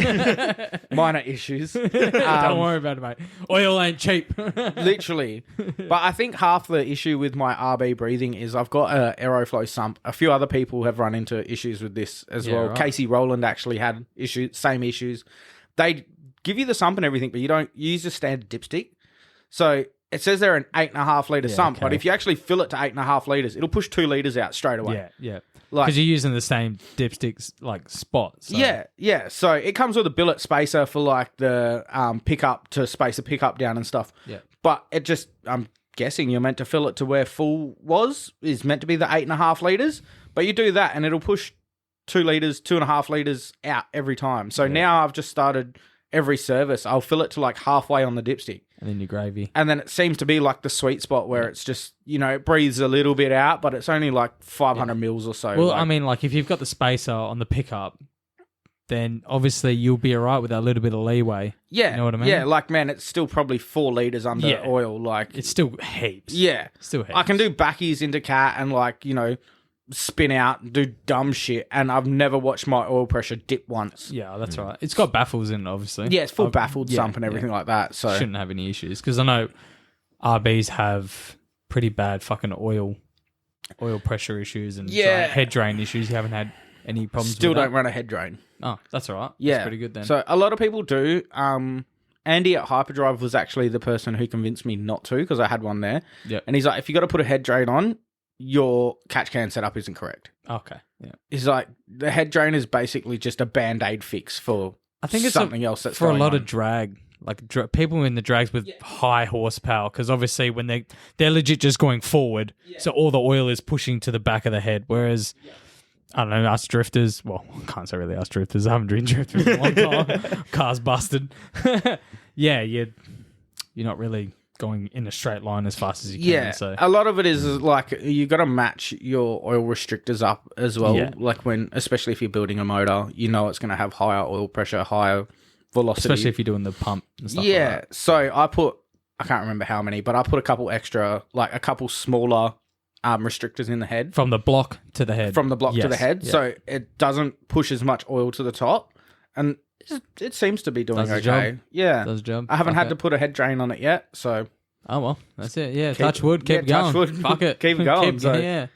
Minor issues. Don't worry about it, mate. Oil ain't cheap. Literally. But I think half the issue with my RB breathing is I've got an Aeroflow sump. A few other people have run into issues with this as well. right. Casey Rowland actually had same issues. They give you the sump and everything, but you use a standard dipstick. So it says they're an 8.5 litre sump, but if you actually fill it to 8.5 litres, it'll push 2 litres out straight away. Yeah. Like, Because you're using the same dipsticks like spots. So. Yeah. So it comes with a billet spacer for like the pickup to space a pickup down and stuff. Yeah. But it just, I'm guessing you're meant to fill it to where full is meant to be the 8.5 litres. But you do that and it'll push 2 litres, 2.5 litres out every time. So now I've just started every service. I'll fill it to like halfway on the dipstick. And then your gravy. And then it seems to be like the sweet spot where it's just, you know, it breathes a little bit out, but it's only like 500 mils or so. Well, like, I mean, like if you've got the spacer on the pickup, then obviously you'll be all right with that little bit of leeway. yeah. You know what I mean? Yeah, like, man, it's still probably 4 litres under oil. Like, It's still heaps. yeah. Still heaps. I can do backies into cat and like, you know, spin out and do dumb shit, and I've never watched my oil pressure dip once. Yeah, that's right. It's got baffles in it, obviously. Yeah, it's full baffled sump and everything like that. So Shouldn't have any issues because I know RBs have pretty bad fucking oil oil pressure issues and Yeah. head drain issues. You haven't had any problems Still with don't that? run a head drain. Oh, that's all right. Yeah. That's pretty good then. So a lot of people do. Andy at Hyperdrive was actually the person who convinced me not to, because I had one there. Yep. And he's like, if you got to put a head drain on, your catch can setup isn't correct. Okay. Yeah. He's like, the head drain is basically just a band-aid fix for I think it's something else that's for a going lot on. of drag, like people in the drags with high horsepower, because obviously when they're legit just going forward, so all the oil is pushing to the back of the head. Whereas I don't know, us drifters. Well, I can't say really us drifters. I haven't driven drifters in a long time. Car's busted. Yeah, you're not really going in a straight line as fast as you can. Yeah, So a lot of it is like you got to match your oil restrictors up as well. Yeah. Like especially if you're building a motor, you know it's going to have higher oil pressure, higher velocity. especially if you're doing the pump and stuff Yeah, like that. so I can't remember how many, but I put a couple extra, like a couple smaller restrictors in the head. From the block to the head. From the block to the Yes, head, yeah. so it doesn't push as much oil to the top, and it seems to be doing Does the okay. job. Yeah, Does the job. I haven't Fuck had to it. put a head drain on it yet, so Oh well, that's it. Yeah, touch wood, keep yeah, going. touch wood. Fuck it, Keep going, so- yeah,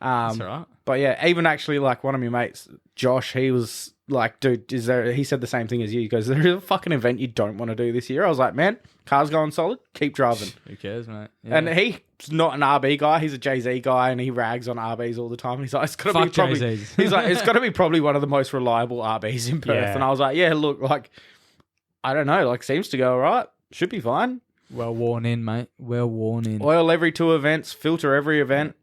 that's all right. But yeah, even actually like one of my mates, Josh, he was like, dude, he said the same thing as you. He goes, there is a fucking event you don't want to do this year. I was like, man, car's going solid, keep driving. Who cares, mate? Yeah. And he's not an RB guy, he's a JZ guy, and he rags on RBs all the time. And he's like, it's gotta be Fuck probably JZs. he's like, it's gotta be probably one of the most reliable RBs in Perth. Yeah. And I was like, yeah, look, like I don't know, like seems to go all right. Should be fine. Well worn in, mate. Well worn in. Oil every 2 events, filter every event.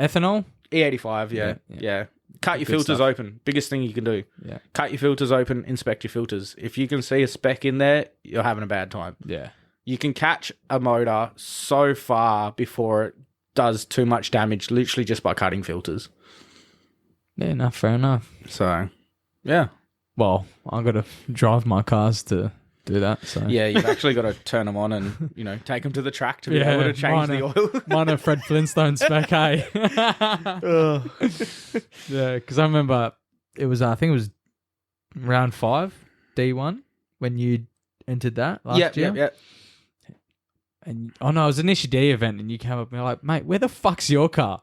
Ethanol. E85, Yeah. yeah. Cut your Good filters stuff. open. Biggest thing you can do. Yeah. Cut your filters open, inspect your filters. If you can see a speck in there, you're having a bad time. Yeah. You can catch a motor so far before it does too much damage, literally just by cutting filters. Yeah. No, fair enough. So, yeah. Well, I've got to drive my cars to do that. So Yeah, you've actually got to turn them on and, take them to the track to be Yeah, able to change the mine oil. mine are Fred Flintstone spec, hey. Yeah, because I remember it was, I think it was round 5, D1, when you entered that last year. Yeah. And it was an Issue D event, and you came up and you're like, mate, where the fuck's your car?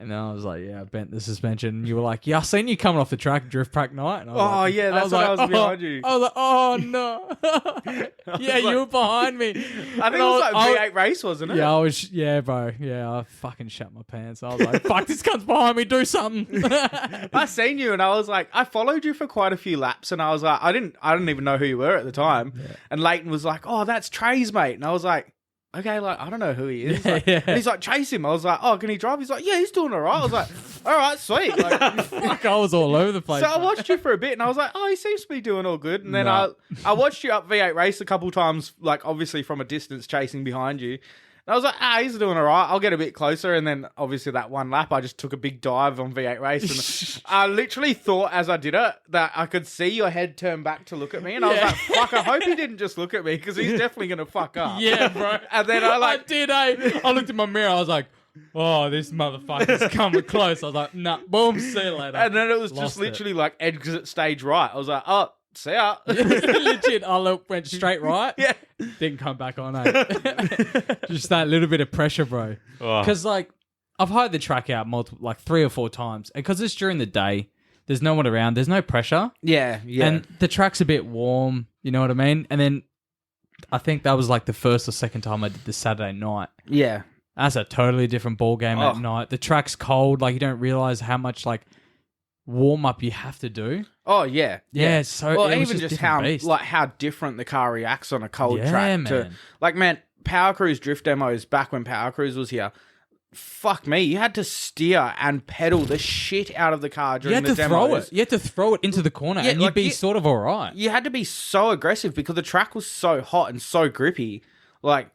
And then I was like, yeah, I bent the suspension. And you were like, yeah, I seen you coming off the track drift track night. And I was Oh, like, yeah, that's what I was behind you. I was like, oh, no. Yeah, you were behind me. I think it was like V8 race, wasn't it? Yeah, bro. Yeah, I fucking shut my pants. I was like, fuck, this cunt's behind me. Do something. I seen you and I was like, I followed you for quite a few laps and I was like, I didn't even know who you were at the time. Yeah. And Leighton was like, oh, that's Trey's mate. And I was like, okay, like, I don't know who he is. Yeah, like, yeah. And he's like, chase him. I was like, oh, can he drive? He's like, yeah, he's doing all right. I was like, all right, sweet. Like, Fuck, I was all over the place. so I watched you for a bit and I was like, oh, he seems to be doing all good. And then No. I watched you up V8 race a couple times, like obviously from a distance chasing behind you. And I was like, he's doing all right. I'll get a bit closer. And then obviously that one lap, I just took a big dive on V8 race. And I literally thought as I did it that I could see your head turn back to look at me. And I was like, fuck, I hope he didn't just look at me because he's definitely going to fuck up. Yeah, bro. And then I did, eh? I looked in my mirror. I was like, oh, this motherfucker's coming close. I was like, nah, boom, see you later. and then it was Lost just literally like exit stage right. I was like, oh, see ya. Legit, I went straight right. Yeah. Didn't come back on, eh? Just that little bit of pressure, bro. Oh. Because, like, I've hired the track out like 3 or 4 times. And because it's during the day, there's no one around. There's no pressure. Yeah. And the track's a bit warm. You know what I mean? And then I think that was like the first or second time I did the Saturday night. Yeah. That's a totally different ball game at night. The track's cold. Like, you don't realize how much, like, warm up you have to do. Oh yeah, Yeah, so well, it was even just just how different beast. how different the car reacts on a cold Yeah, track. man. Man, Power Cruise drift demos back when Power Cruise was here. Fuck me, you had to steer and pedal the shit out of the car You during had the to demos. throw it. You had to throw it into the corner, Yeah, and you'd like, be you- sort of all right. You had to be so aggressive because the track was so hot and so grippy. Like,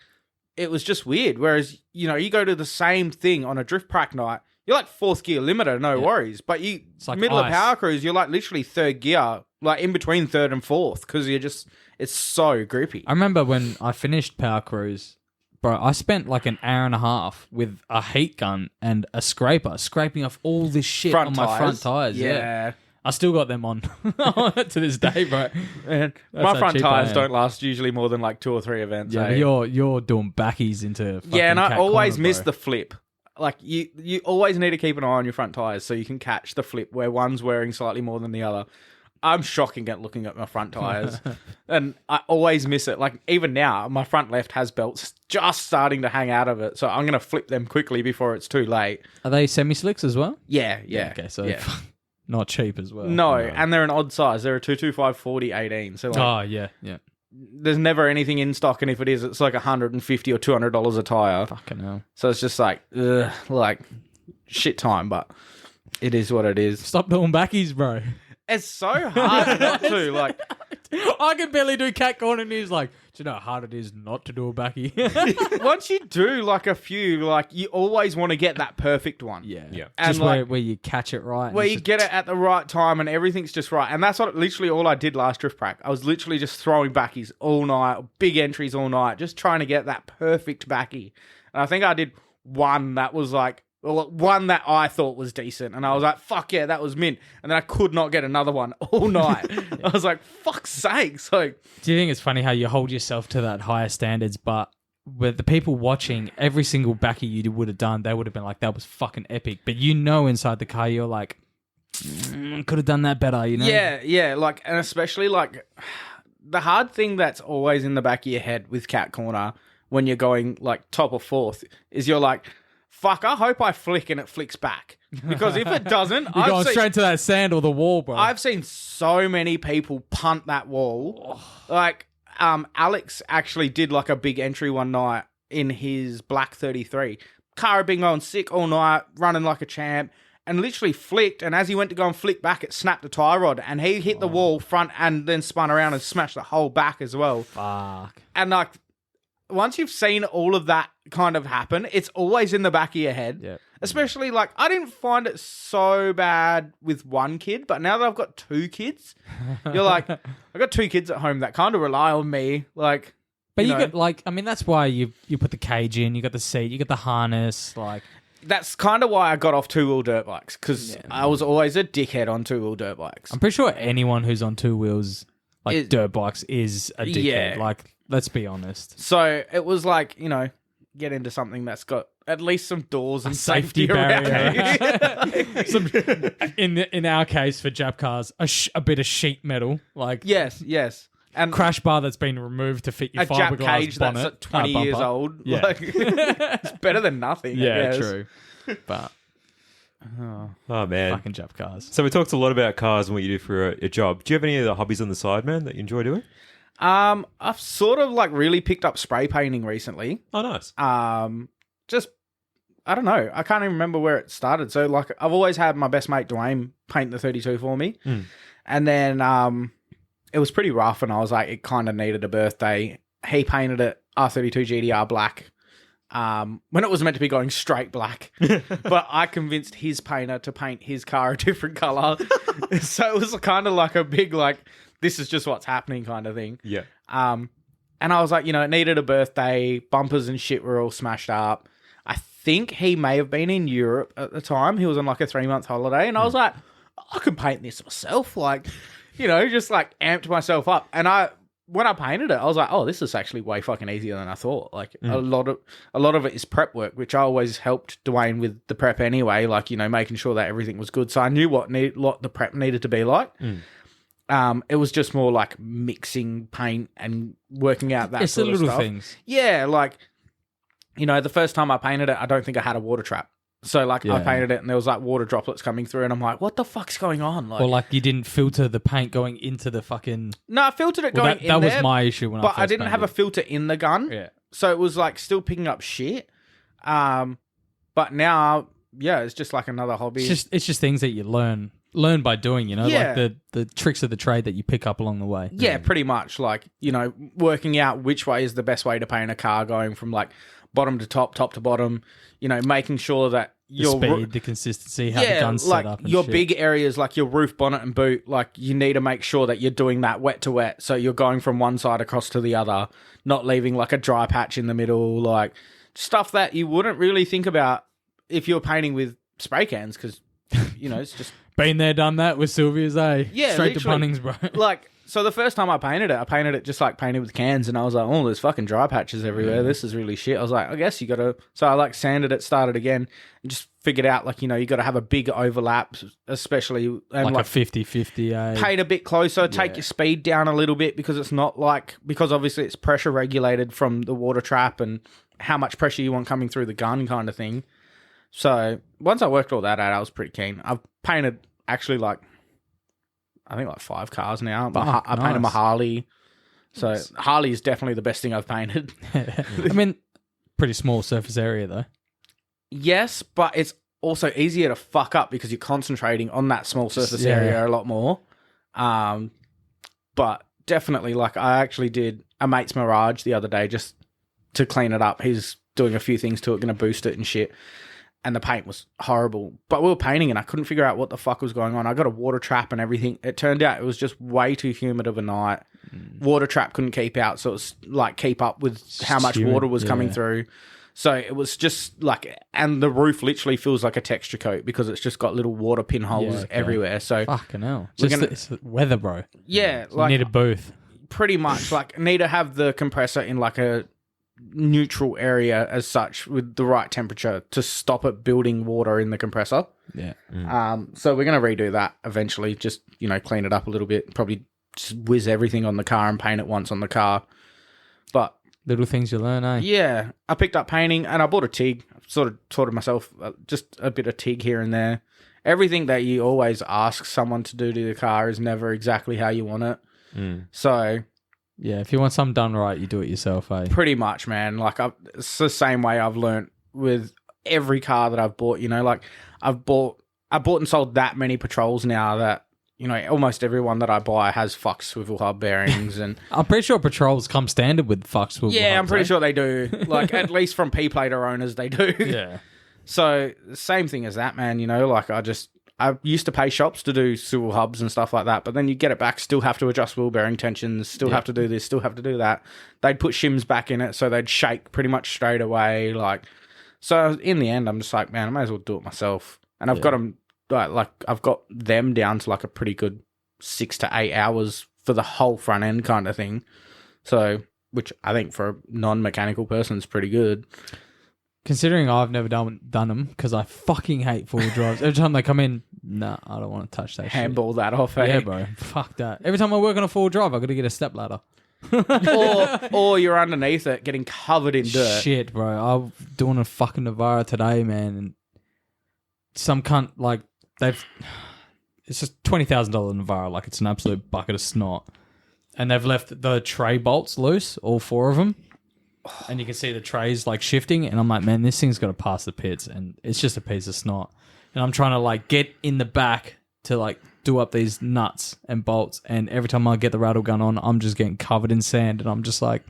it was just weird. Whereas, you go to the same thing on a drift track night. You're like 4th gear limiter, no worries. But It's like middle ice. of Power Cruise, you're like literally 3rd gear, like in between 3rd and 4th, because it's so grippy. I remember when I finished Power Cruise, bro, I spent like an hour and a half with a heat gun and a scraper, scraping off all this shit on my front tires. Yeah. I still got them on to this day, bro. Man, my how front cheap I tires am. don't last usually more than like 2 or 3 events. Yeah, eh? you're doing backies into fucking Yeah, and I cat always corner, miss bro. the flip. like you always need to keep an eye on your front tires so you can catch the flip where one's wearing slightly more than the other. I'm shocking at looking at my front tires, and I always miss it. Like even now, my front left has belts just starting to hang out of it, so I'm gonna flip them quickly before it's too late. Are they semi-slicks as well? Yeah. Okay, so yeah. not cheap as well. No, and they're an odd size. They're a 225 40 18. So like, Oh, yeah. there's never anything in stock, and if it is, it's like $150 or $200 a tire. Fucking hell. So it's just like, ugh, like shit time, but it is what it is. Stop doing backies, bro. It's so hard not to. Like, I can barely do cat corner, and he's like, do you know how hard it is not to do a backy? once you do like a few, like you always want to get that perfect one. Yeah. And Just like, where you catch it right. and where it's you just- get it at the right time and everything's just right. And that's what literally all I did last drift prac. I was literally just throwing backies all night, big entries all night, just trying to get that perfect backy. And I think I did one that was like, well, one that I thought was decent. And I was like, fuck yeah, that was mint. And then I could not get another one all night. I was like, fuck's sakes. Like, Do you think it's funny how you hold yourself to that higher standards, but with the people watching, every single backy you would have done, they would have been like, that was fucking epic. But you know inside the car, you're like, could have done that better, you know? yeah. Like, and especially like the hard thing that's always in the back of your head with cat corner when you're going like top or fourth is you're like, fuck, I hope I flick and it flicks back. Because if it doesn't, You're going straight to that sand or the wall, bro. I've seen so many people punt that wall. Like, Alex actually did like a big entry one night in his black 33. Car had been going sick all night, running like a champ, and literally flicked. And as he went to go and flick back, it snapped the tie rod, and he hit the wall front and then spun around and smashed the whole back as well. Fuck. And like, once you've seen all of that kind of happen, it's always in the back of your head. Yeah. Especially like, I didn't find it so bad with one kid, but now that I've got two kids, you're like, I've got two kids at home that kind of rely on me. Like, But you know, got like, I mean, that's why you put the cage in, you got the seat, you got the harness, like. that's kind of why I got off two-wheel dirt bikes, because I was always a dickhead on two-wheel dirt bikes. I'm pretty sure anyone who's on two wheels, like dirt bikes, is a dickhead. Yeah. Like, let's be honest. So it was like, you know, get into something that's got at least some doors and Safety around barrier. it. Some, in our case for Jap cars, a bit of sheet metal, like Yes. And crash bar that's been removed to fit your a Jap fiberglass cage bonnet. that's 20 years bumper. old. Yeah. Like, it's better than nothing. I Yeah, guess. true. But Oh man. fucking Jap cars. So we talked a lot about cars and what you do for a job. Do you have any other hobbies on the side, man, that you enjoy doing? I've sort of like really picked up spray painting recently. Oh, nice. Just I don't know. I can't even remember where it started. So like I've always had my best mate Dwayne paint the 32 for me, and then it was pretty rough, and I was like, it kind of needed a birthday. He painted it R32 GDR black. When it was meant to be going straight black, but I convinced his painter to paint his car a different color. So it was kind of like a big, like, this is just what's happening kind of thing. Yeah. And I was like, you know, it needed a birthday. Bumpers and shit were all smashed up. I think he may have been in Europe at the time. He was on like a 3-month holiday. And I was like, I could paint this myself. Like, you know, just like amped myself up. And when I painted it, I was like, oh, this is actually way fucking easier than I thought. Like a lot of it is prep work, which I always helped Dwayne with the prep anyway. Like, you know, making sure that everything was good. So I knew what the prep needed to be like. It was just more like mixing paint and working out that It's sort the of little stuff. things. Yeah, like, you know, the first time I painted it, I don't think I had a water trap. So like I Yeah. painted it and there was like water droplets coming through and I'm like, what the fuck's going on? Like, Or like you didn't filter the paint going into the fucking. no, I filtered it Well, going that in there, was my issue when but I I didn't have a filter in the gun. Yeah. So it was like still picking up shit. But now, yeah, it's just like another hobby. It's just things that you learn by doing, you know, Yeah. like the tricks of the trade that you pick up along the way. Yeah, pretty much. Like, you know, working out which way is the best way to paint a car, going from like bottom to top, top to bottom, you know, making sure that The your speed, the consistency, how the gun's like set up and your shit. big areas like your roof, bonnet and boot, like you need to make sure that you're doing that wet to wet. So you're going from one side across to the other, not leaving like a dry patch in the middle, like stuff that you wouldn't really think about if you're painting with spray cans because, you know, it's just Been there, done that with Sylvia's, eh? Yeah, Straight to literally. Bunnings, bro. like So the first time I painted it just like painted with cans, and I was like, oh, there's fucking dry patches everywhere. This is really shit. I was like, I guess you got to... So I like sanded it, started again, and just figured out like, you know, you got to have a big overlap, especially... And like a 50-50. Paint a bit closer, take your speed down a little bit, because it's not like... Because obviously it's pressure regulated from the water trap and how much pressure you want coming through the gun kind of thing. So once I worked all that out, I was pretty keen. I've painted actually like... I think like 5 cars now. I painted my Harley. So Harley is definitely the best thing I've painted. I mean, pretty small surface area though. Yes, but it's also easier to fuck up because you're concentrating on that small surface area a lot more. But definitely, like I actually did a mate's Mirage the other day just to clean it up. He's doing a few things to it, going to boost it and shit. And the paint was horrible. But we were painting and I couldn't figure out what the fuck was going on. I got a water trap and everything. It turned out it was just way too humid of a night. Water trap couldn't keep out, so it was like keep up with how much water was coming through. So it was just like, and the roof literally feels like a texture coat because it's just got little water pinholes everywhere. So fucking hell. It's weather, bro. Yeah. So like, need a booth. Pretty much. Like need to have the compressor in like a neutral area as such with the right temperature to stop it building water in the compressor. Yeah. So we're going to redo that eventually, just, you know, clean it up a little bit, probably just whiz everything on the car and paint it once on the car. But little things you learn, eh? yeah, I picked up painting and I bought a TIG. Sort of taught myself just a bit of TIG here and there. Everything that you always ask someone to do to the car is never exactly how you want it. So yeah, if you want something done right, you do it yourself, eh? Pretty much, man. Like it's the same way I've learnt with every car that I've bought. You know, like I bought and sold that many Patrols now that, you know, almost everyone that I buy has fuck swivel hub bearings, and I'm pretty sure Patrols come standard with fuck swivel hubs. I'm pretty sure they do. Like at least from P-plater owners, they do. Yeah. So same thing as that, man. You know, like I used to pay shops to do swivel hubs and stuff like that, but then you get it back, still have to adjust wheel bearing tensions, still have to do this, still have to do that. They'd put shims back in it, so they'd shake pretty much straight away. Like, so in the end, I'm just like, man, I might as well do it myself. And I've got them, like I've got them down to like a pretty good 6 to 8 hours for the whole front end kind of thing. So, which I think for a non-mechanical person is pretty good. Considering I've never done them because I fucking hate four-wheel drives. Every time they come in, nah, I don't want to touch that Handball shit. that off, eh? Yeah, bro. Fuck that. Every time I work on a four-wheel drive, I got to get a step ladder. or you're underneath it getting covered in dirt. Shit, bro. I'm doing a fucking Navara today, man. And some cunt, like, it's just $20,000 Navara. Like, it's an absolute bucket of snot. And they've left the tray bolts loose, all 4 of them. And you can see the trays like shifting, and I'm like, man, this thing's got to pass the pits, and it's just a piece of snot. And I'm trying to like get in the back to like do up these nuts and bolts, and every time I get the rattle gun on, I'm just getting covered in sand, and I'm just like,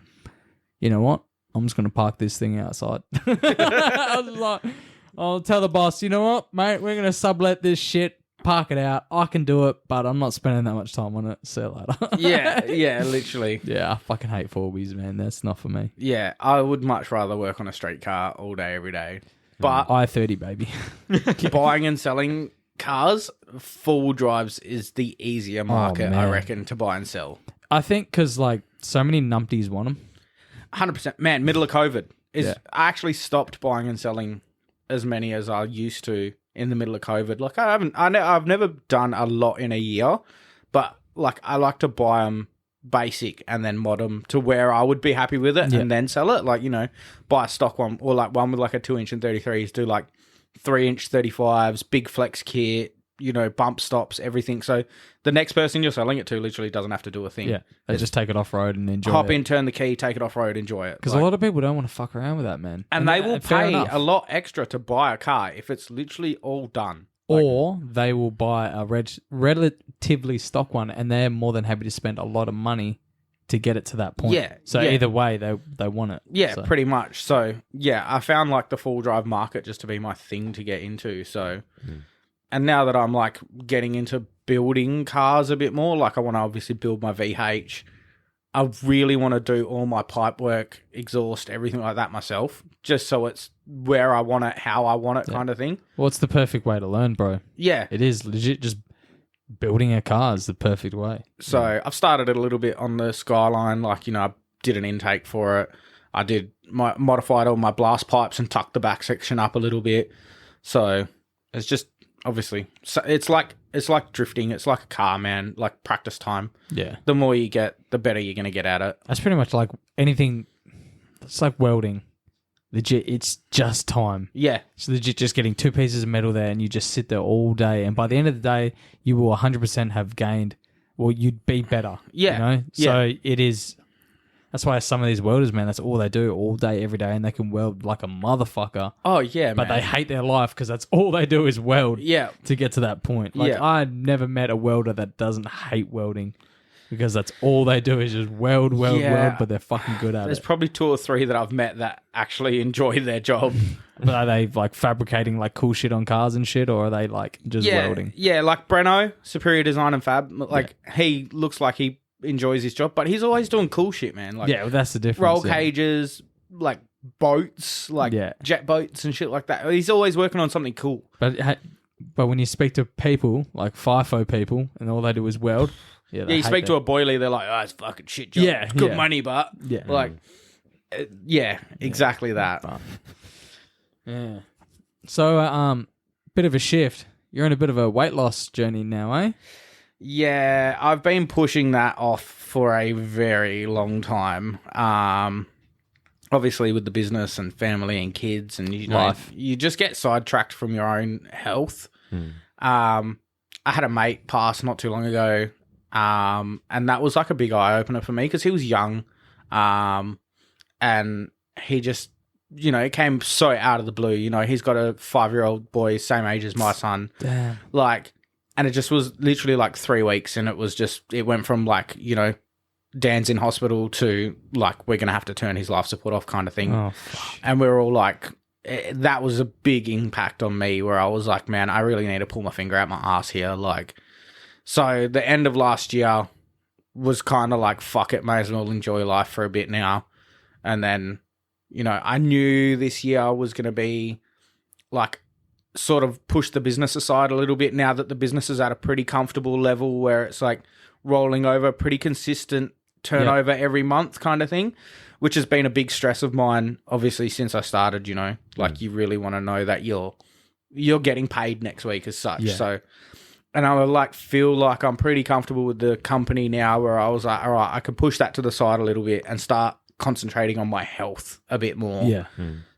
you know what? I'm just going to park this thing outside. I was like, I'll tell the boss, you know what, mate, we're going to sublet this shit. Park it out. I can do it, but I'm not spending that much time on it. See you later. yeah, literally. Yeah, I fucking hate 4Bs, man. That's not for me. Yeah, I would much rather work on a street car all day, every day. But I-30, baby. buying and selling cars, 4-wheel drives is the easier market, I reckon, to buy and sell. I think because like so many numpties want them. 100%. Man, middle of COVID. I actually stopped buying and selling as many as I used to in the middle of COVID. Like I've never done a lot in a year, but like I like to buy them basic and then mod them to where I would be happy with it and then sell it. Like, you know, buy a stock one or like one with like a 2-inch and 33s, do like 3-inch 35s, big flex kit, you know, bump stops, everything. So the next person you're selling it to literally doesn't have to do a thing. Yeah, they just take it off road and enjoy Hop it. in, turn the key, take it off road, enjoy it. Because a lot of people don't want to fuck around with that, man. And they will pay a lot extra to buy a car if it's literally all done. Or they will buy a relatively stock one, and they're more than happy to spend a lot of money to get it to that point. Yeah. So either way, they want it. Yeah, so. Pretty much. So, yeah, I found like the full drive market just to be my thing to get into. So, and now that I'm like getting into building cars a bit more, like I want to obviously build my VH. I really want to do all my pipe work, exhaust, everything like that myself, just so it's where I want it, how I want it kind of thing. Well, it's the perfect way to learn, bro. Yeah. It is legit. Just building a car is the perfect way. So I've started it a little bit on the Skyline. Like, I did an intake for it. I modified all my blast pipes and tucked the back section up a little bit. So it's just obviously, so it's like drifting. It's like a car, man. Like practice time. Yeah. The more you get, the better you're going to get at it. That's pretty much like anything. It's like welding. Legit, it's just time. Yeah. It's legit just getting 2 pieces of metal there and you just sit there all day. And by the end of the day, you will 100% have gained. Well, you'd be better. Yeah. So it is. That's why some of these welders, man, that's all they do all day, every day. And they can weld like a motherfucker. Oh, yeah, But man. they hate their life because that's all they do is weld to get to that point. Like, I've never met a welder that doesn't hate welding. Because that's all they do is just weld, but they're fucking good at There's it. probably 2 or 3 that I've met that actually enjoy their job. But are they like fabricating like cool shit on cars and shit, or are they like just welding? Yeah, like Breno, Superior Design and Fab. Like he looks like he enjoys his job, but he's always doing cool shit, man. Like Well, that's the difference. roll cages, like boats, like jet boats and shit like that. He's always working on something cool. But when you speak to people like FIFO people, and all they do is weld. Yeah, you speak to a boilie, they're like, "Oh, it's fucking shit job. Yeah, It's good money, but exactly that." But, yeah. So, bit of a shift. You're on a bit of a weight loss journey now, eh? Yeah, I've been pushing that off for a very long time. Obviously, with the business and family and kids, and Life. You just get sidetracked from your own health. I had a mate pass not too long ago. And that was like a big eye opener for me because he was young. And he just, it came so out of the blue. He's got a 5-year-old boy, same age as my son. Damn. And it just was literally like 3 weeks. And it went from like, Dan's in hospital to like, we're going to have to turn his life support off kind of thing. Oh, fuck. And we were all like, that was a big impact on me where I was like, man, I really need to pull my finger out my ass here. So the end of last year was kind of like, fuck it, may as well enjoy life for a bit now. And then, I knew this year was going to be like sort of push the business aside a little bit now that the business is at a pretty comfortable level where it's like rolling over pretty consistent turnover every month kind of thing, which has been a big stress of mine, obviously, since I started, like you really want to know that you're getting paid next week as such. Yeah. So... And I feel like I'm pretty comfortable with the company now where I was like, all right, I can push that to the side a little bit and start concentrating on my health a bit more. Yeah.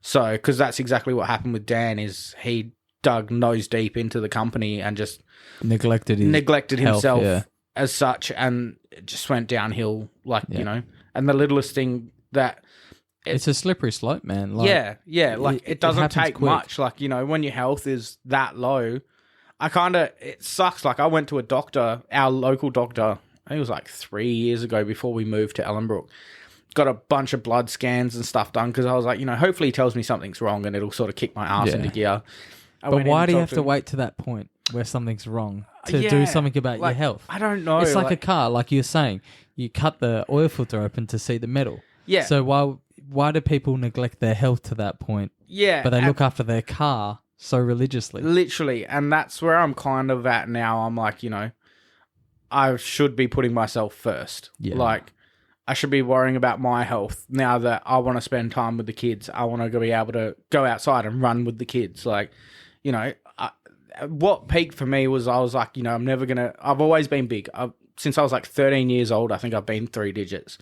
So, because that's exactly what happened with Dan is he dug nose deep into the company and just neglected himself as such, and it just went downhill, and the littlest thing that... It's a slippery slope, man. It doesn't take quick. much. When your health is that low... it sucks. I went to a doctor, our local doctor, I think it was like 3 years ago before we moved to Ellenbrook. Got a bunch of blood scans and stuff done because I was like, hopefully he tells me something's wrong and it'll sort of kick my ass into gear. But why do you have to wait to that point where something's wrong to do something about your health? I don't know. It's like a car, like you're saying. You cut the oil filter open to see the metal. Yeah. So why do people neglect their health to that point? Yeah. But they look after their car so religiously. Literally. And that's where I'm kind of at now. I'm like, I should be putting myself first. Yeah. I should be worrying about my health now that I want to spend time with the kids. I want to be able to go outside and run with the kids. What peaked for me was I was like, I'm never going to... I've always been big. Since I was like 13 years old, I think I've been 3 digits.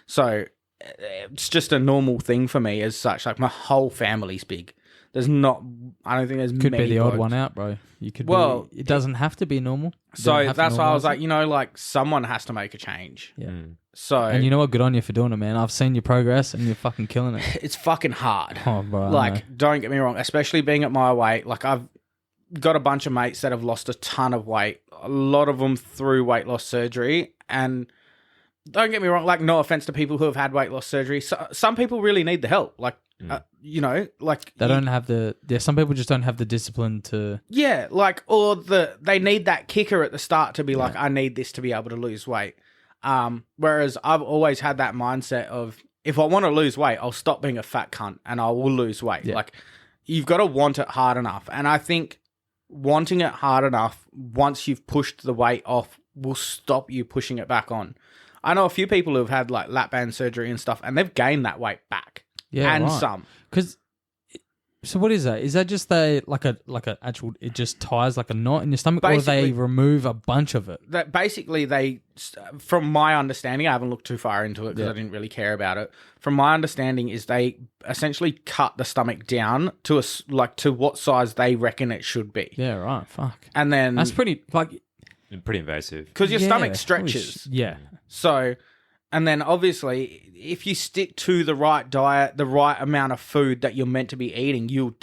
So it's just a normal thing for me as such. My whole family's big. I don't think there's Could many be the odd blokes. one out, bro. You could it doesn't have to be normal. So that's why I was like, someone has to make a change. Yeah. So... And you know what? Good on you for doing it, man. I've seen your progress and you're fucking killing it. It's fucking hard. Oh, bro. I know. Don't get me wrong, especially being at my weight. I've got a bunch of mates that have lost a ton of weight. A lot of them through weight loss surgery. And don't get me wrong, no offense to people who have had weight loss surgery. Some people really need the help. They don't have some people just don't have the discipline to... Yeah, they need that kicker at the start to be like, I need this to be able to lose weight. Whereas I've always had that mindset of, if I want to lose weight, I'll stop being a fat cunt and I will lose weight. Yeah. You've got to want it hard enough. And I think wanting it hard enough, once you've pushed the weight off, will stop you pushing it back on. I know a few people who've had like lap band surgery and stuff, and they've gained that weight back. Yeah, and right. some. So what is that? Is that just like a actual? It just ties like a knot in your stomach, or Basically- they remove a bunch of it? That basically they, from my understanding, I haven't looked too far into it because Yeah. I didn't really care about it. From my understanding, is they essentially cut the stomach down to to what size they reckon it should be, Yeah, right. Fuck. and then That's pretty like Pretty invasive. because your yeah, stomach holy stretches. yeah. So, and then obviously, if you stick to the right diet, the right amount of food that you're meant to be eating, you're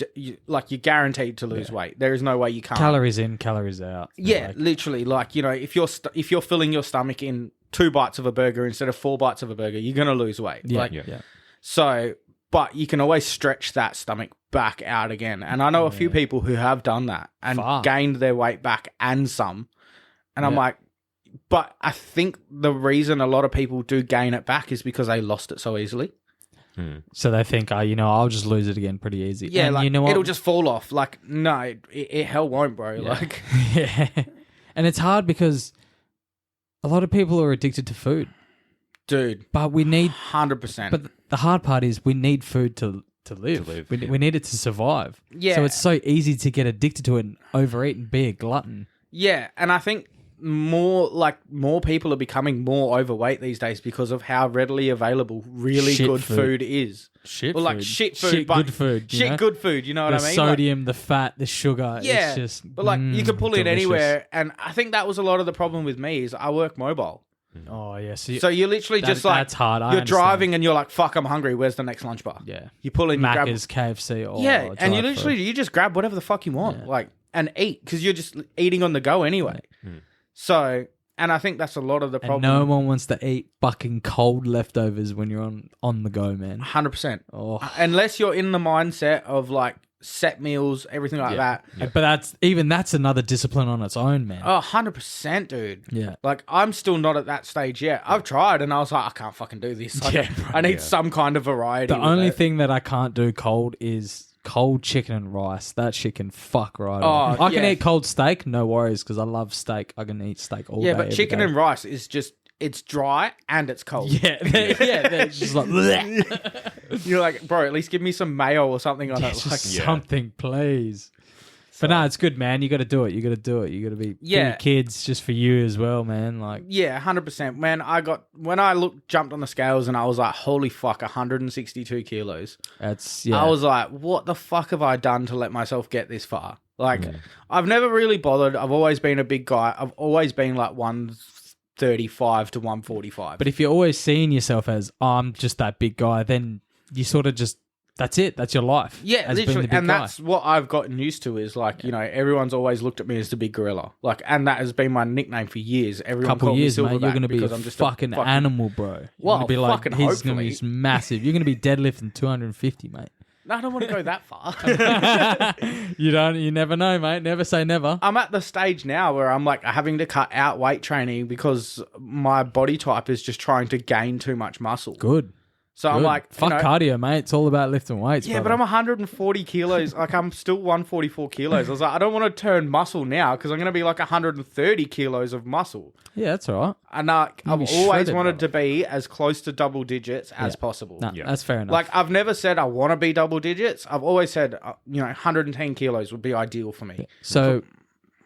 guaranteed to lose weight. There is no way you can't. Calories in, calories out. Yeah, Like, literally. Like, you know, if you're filling your stomach in 2 bites of a burger instead of 4 bites of a burger, you're gonna lose weight. yeah, Like, yeah. so, but you can always stretch that stomach back out again. And I know a few people who have done that and Fuck. gained their weight back and some. And I'm Yeah. like, but I think the reason a lot of people do gain it back is because they lost it so easily. So they think, I'll just lose it again pretty easy. Yeah, And like you know what? it'll just fall off. Like, no, it hell won't, bro. Yeah. Like, yeah. And it's hard because a lot of people are addicted to food, dude, but we need. 100%. But the hard part is we need food to live. To live, We need it to survive. Yeah. So it's so easy to get addicted to it and overeat and be a glutton. Yeah, and I think more people are becoming more overweight these days because of how readily available really Shit good food. food is. Shit Well, like food. shit food, Shit but good food. You shit know? good food. You know what The I mean? Like, sodium, the fat, the sugar. yeah, It's just. but like you can pull it delicious. anywhere, and I think that was a lot of the problem with me is I work mobile, Oh yeah. So, so you're literally that- just like that's hard. I you're understand. driving and you're like, "Fuck, I'm hungry. Where's the next lunch bar?" Yeah. You pull in, you grab, Macca's, KFC. Or yeah, and you drive-through. literally you just grab whatever the fuck you want, Yeah. like and eat because you're just eating on the go anyway. So, and I think that's a lot of the And problem. no one wants to eat fucking cold leftovers when you're on the go, man. 100%. Oh. Unless you're in the mindset of like set meals, everything like that. But that's another discipline on its own, man. Oh, 100%, dude. Yeah. Like, I'm still not at that stage yet. I've tried and I was like, I can't fucking do this. Like, Yeah, bro. I need some kind of variety. The with only it. thing that I can't do cold is cold chicken and rice. That shit can fuck right Oh, off. I can yeah. eat cold steak, no worries, because I love steak. I can eat steak all day. Yeah, but every chicken day. and rice is just, it's dry and it's cold. Yeah, they're just like, You're like, bro, at least give me some mayo or something on it. just Like, something, please. But no, it's good, man. You got to do it. You got to do it. You got to be for Yeah. your kids, just for you as well, man. Like, yeah, 100%. Man, when I jumped on the scales and I was like, holy fuck, 162 kilos. that's yeah. I was like, what the fuck have I done to let myself get this far? Like, I've never really bothered. I've always been a big guy. I've always been like 135 to 145. But if you're always seeing yourself as I'm just that big guy, then you sort of just that's it. That's your life. yeah, as being literally. the big And guy. that's what I've gotten used to is like, you know, everyone's always looked at me as the big gorilla. Like, and that has been my nickname for years. Everyone couple called years, me mate, you're Silverback going to be because a I'm just fucking animal, bro. You're Well, gonna be like, fucking he's going to be hopefully. massive. You're going to be deadlifting 250, mate. No, I don't want to go that far. You never know, mate. Never say never. I'm at the stage now where I'm like having to cut out weight training because my body type is just trying to gain too much muscle. Good. So I'm Good. like, fuck cardio. cardio, mate. It's all about lifting weights. Yeah, but brother. I'm 140 kilos. Like, I'm still 144 kilos. I was like, I don't want to turn muscle now because I'm going to be like 130 kilos of muscle. Yeah, that's all right. And I've be always shredded, wanted brother. to be as close to double digits as possible. Nah, that's fair enough. Like, I've never said I want to be double digits. I've always said, 110 kilos would be ideal for me. so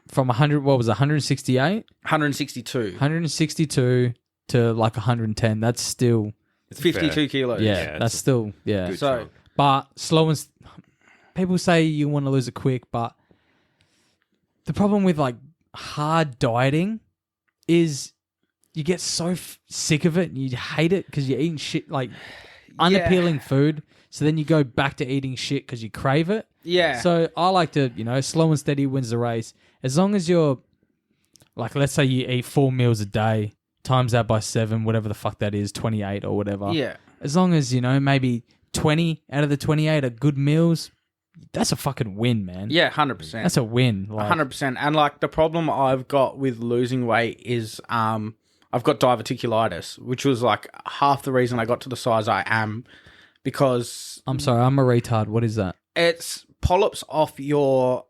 from 100, what was it, 168? 162. 162 to like 110. That's still, It's 52 fair. kilos. yeah, Yeah, that's it's still, yeah. good So, chunk. But slow and people say you want to lose it quick, but the problem with like hard dieting is you get so sick of it and you hate it because you're eating shit like unappealing food. So then you go back to eating shit because you crave it. yeah. So I like to, slow and steady wins the race. As long as you're like, let's say you eat 4 meals a day, times that by 7, whatever the fuck that is, 28 or whatever. yeah. As long as, maybe 20 out of the 28 are good meals, that's a fucking win, man. Yeah, 100%. That's a win. Like, 100%. And like the problem I've got with losing weight is I've got diverticulitis, which was like half the reason I got to the size I am because I'm sorry, I'm a retard. What is that? it's polyps off your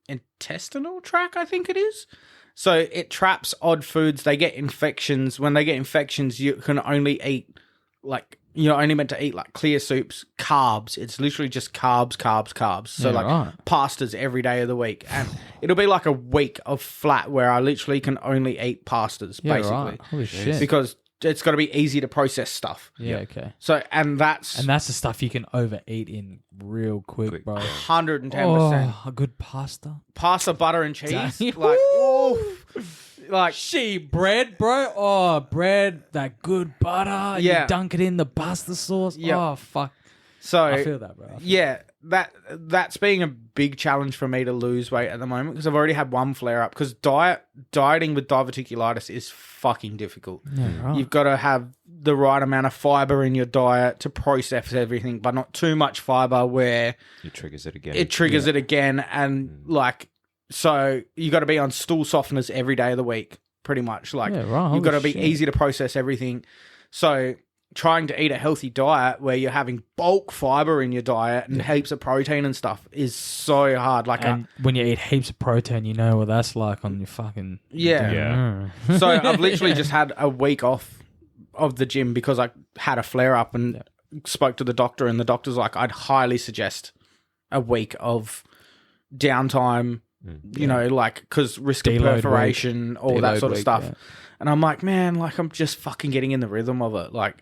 intestinal tract, I think it is. So it traps odd foods. They get infections. When they get infections, you can only eat like you're only meant to eat like clear soups, carbs. It's literally just carbs. So pastas every day of the week, and it'll be like a week of flat where I literally can only eat pastas basically. Holy shit! Because it's got to be easy to process stuff. Yeah, okay. So and that's the stuff you can overeat in real quick, bro. 110%. Oh, a good pasta. Pasta, butter, and cheese. Like, like bread, bro. Oh, bread, that good butter. Yeah. You dunk it in the pasta sauce. Yep. Oh, fuck. So I feel that, bro. That's being a big challenge for me to lose weight at the moment because I've already had one flare up. Because dieting with diverticulitis is fucking difficult. Yeah, right. You've got to have the right amount of fiber in your diet to process everything, but not too much fiber where it triggers it again. It again, and like so you got to be on stool softeners every day of the week, pretty much. Like you've got to be easy to process everything. So trying to eat a healthy diet where you're having bulk fiber in your diet and heaps of protein and stuff is so hard. Like, when you eat heaps of protein, you know what that's like on your fucking So I've literally just had a week off of the gym because I had a flare up and spoke to the doctor, and the doctor's like, I'd highly suggest a week of downtime. You know, like because risk of perforation, all that sort of stuff. Yeah. And I'm like, man, like I'm just fucking getting in the rhythm of it. Like,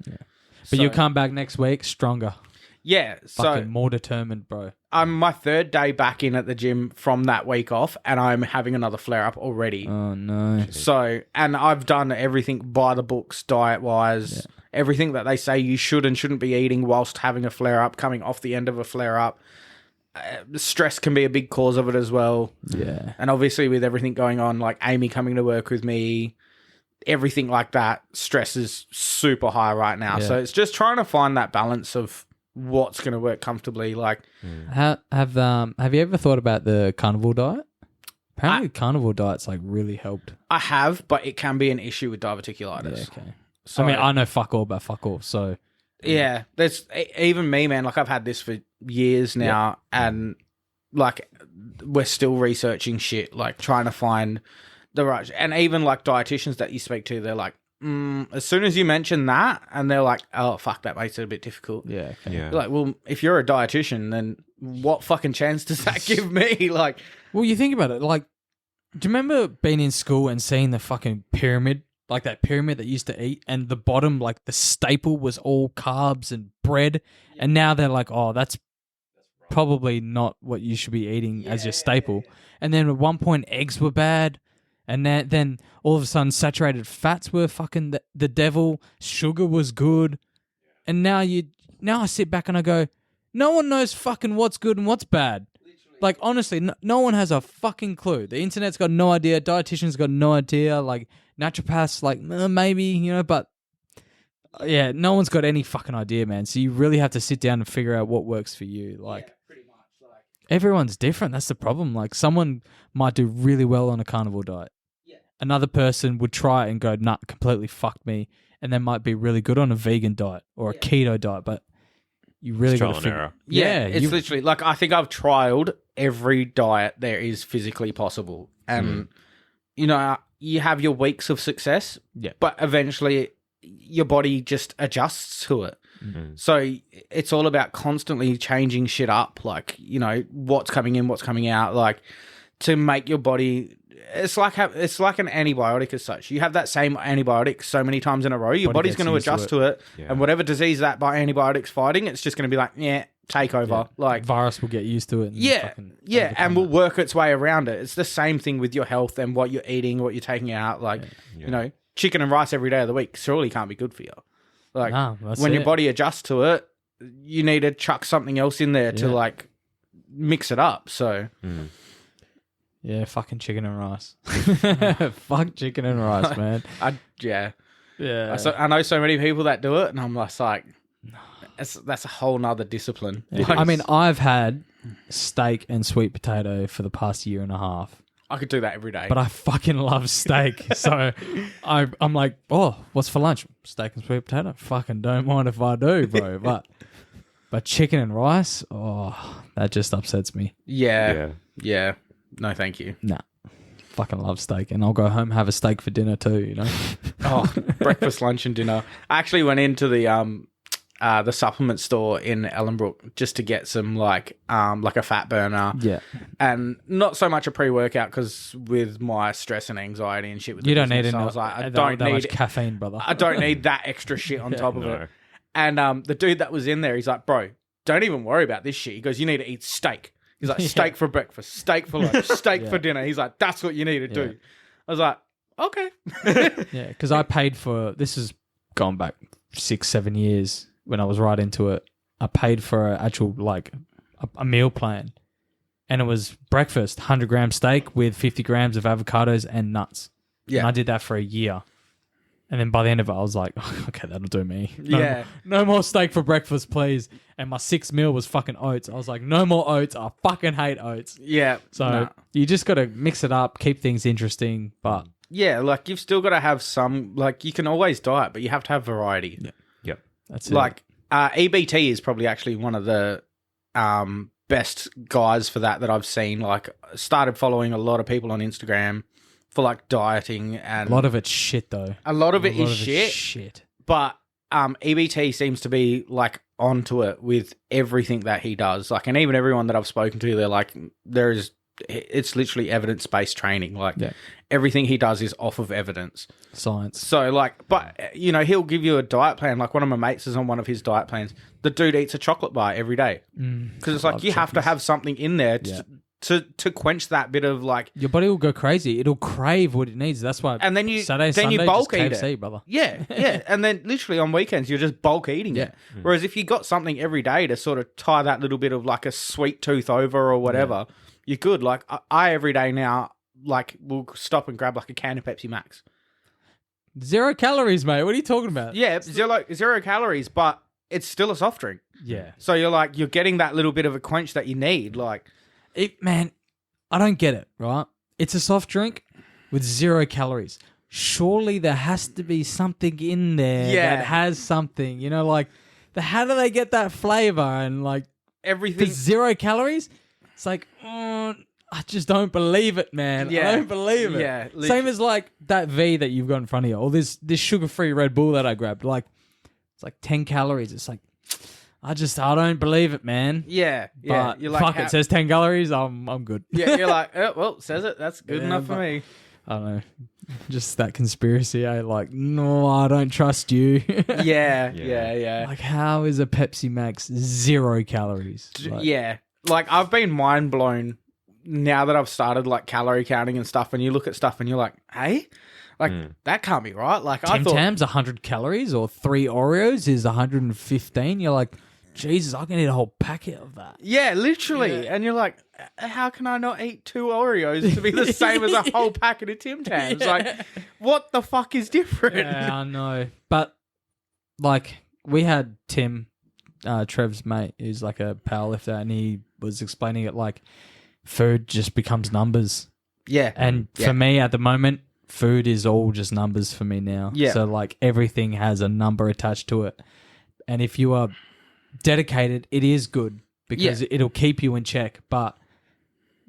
but you'll come back next week stronger. Yeah, fucking more determined, bro. I'm my third day back in at the gym from that week off, and I'm having another flare up already. Oh no! So, and I've done everything by the books, diet wise, everything that they say you should and shouldn't be eating whilst having a flare up, coming off the end of a flare up. Stress can be a big cause of it as well. Yeah. And obviously with everything going on, like Amy coming to work with me, everything like that, stress is super high right now. So it's just trying to find that balance of what's going to work comfortably. Like, have you ever thought about the carnivore diet? Apparently, carnivore diet's like really helped. I have, but it can be an issue with diverticulitis. Yeah, okay. So, I mean, I know fuck all about fuck all, so... Yeah, there's even me, man. Like I've had this for years now, and like we're still researching shit, like trying to find the right. And even like dietitians that you speak to, they're like, as soon as you mention that, and they're like, oh fuck, that makes it a bit difficult. Yeah, okay. You're like, well, if you're a dietitian, then what fucking chance does that give me? Like, well, you think about it. Like, do you remember being in school and seeing the fucking pyramid? Like that pyramid that used to eat, and the bottom, like the staple was all carbs and bread, and now they're like, oh, that's probably not what you should be eating as your staple. And then at one point, eggs were bad, and then all of a sudden, saturated fats were fucking the devil. Sugar was good, and now I sit back and I go, no one knows fucking what's good and what's bad. Like, honestly, no one has a fucking clue. The internet's got no idea. Dietitians got no idea. Like, naturopaths, like, maybe, you know, but yeah, no one's got any fucking idea, man. So you really have to sit down and figure out what works for you. Like, pretty much. Like, everyone's different. That's the problem. Like, someone might do really well on a carnivore diet. Yeah. Another person would try it and go, nah, completely fucked me. And they might be really good on a vegan diet or a keto diet, but you really got to figure. Yeah, it's literally like I think I've trialed every diet there is physically possible, and you know you have your weeks of success, but eventually your body just adjusts to it. So it's all about constantly changing shit up, like you know what's coming in, what's coming out, like to make your body. It's like an antibiotic as such. You have that same antibiotic so many times in a row, your body's going to adjust to it, and whatever disease that by antibiotics fighting, it's just going to be like, take over. Yeah. Like virus will get used to it. And and will work its way around it. It's the same thing with your health and what you're eating, what you're taking out. Like you know, chicken and rice every day of the week surely can't be good for you. Like when your body adjusts to it, you need to chuck something else in there to like mix it up. So. Yeah, fucking chicken and rice. Fuck chicken and rice, man. I know so many people that do it, and I'm just like, that's a whole nother discipline. Yeah. Like, I mean, I've had steak and sweet potato for the past year and a half. I could do that every day. But I fucking love steak. So I'm like, oh, what's for lunch? Steak and sweet potato? Fucking don't mind if I do, bro. But chicken and rice, oh, that just upsets me. Yeah. No, thank you. Nah. Fucking love steak. And I'll go home, have a steak for dinner too, you know? Oh, breakfast, lunch, and dinner. I actually went into the supplement store in Ellenbrook just to get some like a fat burner. Yeah. And not so much a pre-workout because with my stress and anxiety and shit with You the don't need business, it. I was like, I that don't much need caffeine, brother. I don't need that extra shit on top of No. it. And the dude that was in there, he's like, bro, don't even worry about this shit. He goes, you need to eat steak. He's like, steak for breakfast, steak for lunch, steak for dinner. He's like, that's what you need to do. I was like, okay. Yeah, because I paid for, this is gone back 6-7 years when I was right into it. I paid for an actual, like, a meal plan. And it was breakfast, 100 gram steak with 50 grams of avocados and nuts. Yeah. And I did that for a year. And then by the end of it, I was like, oh, okay, that'll do me. No more steak for breakfast, please. And my 6th meal was fucking oats. I was like, no more oats. I fucking hate oats. Yeah. So you just got to mix it up, keep things interesting. But yeah, like you've still got to have some, like you can always diet, but you have to have variety. Yeah. Yep. That's it. Like EBT is probably actually one of the best guys for that I've seen. Like started following a lot of people on Instagram for like dieting, and a lot of it's shit though. A lot of it is shit. But EBT seems to be like onto it with everything that he does. Like, and even everyone that I've spoken to, they're like, it's literally evidence-based training. Like everything he does is off of evidence. Science. So like, but you know, he'll give you a diet plan. Like one of my mates is on one of his diet plans. The dude eats a chocolate bar every day. Because it's like, you have to have something in there to quench that bit of like, your body will go crazy. It'll crave what it needs. That's why. and then you Sunday, you bulk just eat KFC, it, brother. Yeah, and then literally on weekends you're just bulk eating it. Whereas if you got something every day to sort of tie that little bit of like a sweet tooth over or whatever, you're good. Like I every day now, like will stop and grab like a can of Pepsi Max. 0 calories, mate. What are you talking about? Yeah, zero calories, but it's still a soft drink. Yeah. So you're getting that little bit of a quench that you need. Like, Man, I don't get it, right? It's a soft drink with 0 calories. Surely there has to be something in there that has something, you know, like how do they get that flavor and like everything. 0 calories? It's like, I just don't believe it, man. Yeah. I don't believe it. Yeah, Same as like that V that you've got in front of you, or this sugar-free Red Bull that I grabbed. Like, it's like 10 calories. It's like, I don't believe it, man. Yeah. But You're like, fuck, it says 10 calories. I'm good. Yeah, you're like, oh, well, it says it. That's good enough for me. I don't know. Just that conspiracy. Like, no, I don't trust you. Yeah. Like, how is a Pepsi Max 0 calories? Like, Yeah. Like, I've been mind blown now that I've started, like, calorie counting and stuff, and you look at stuff and you're like, hey? Like, that can't be right. Like, I Tim thought... Tams, 100 calories, or 3 Oreos is 115. You're like, Jesus, I can eat a whole packet of that. Yeah, literally. Yeah. And you're like, how can I not eat 2 Oreos to be the same as a whole packet of Tim Tams? Like, what the fuck is different? Yeah, I know. But, like, we had Tim, Trev's mate, who's like a powerlifter, and he was explaining it like food just becomes numbers. Yeah. And for me at the moment, food is all just numbers for me now. Yeah. So, like, everything has a number attached to it. And if you are dedicated, it is good because it'll keep you in check, but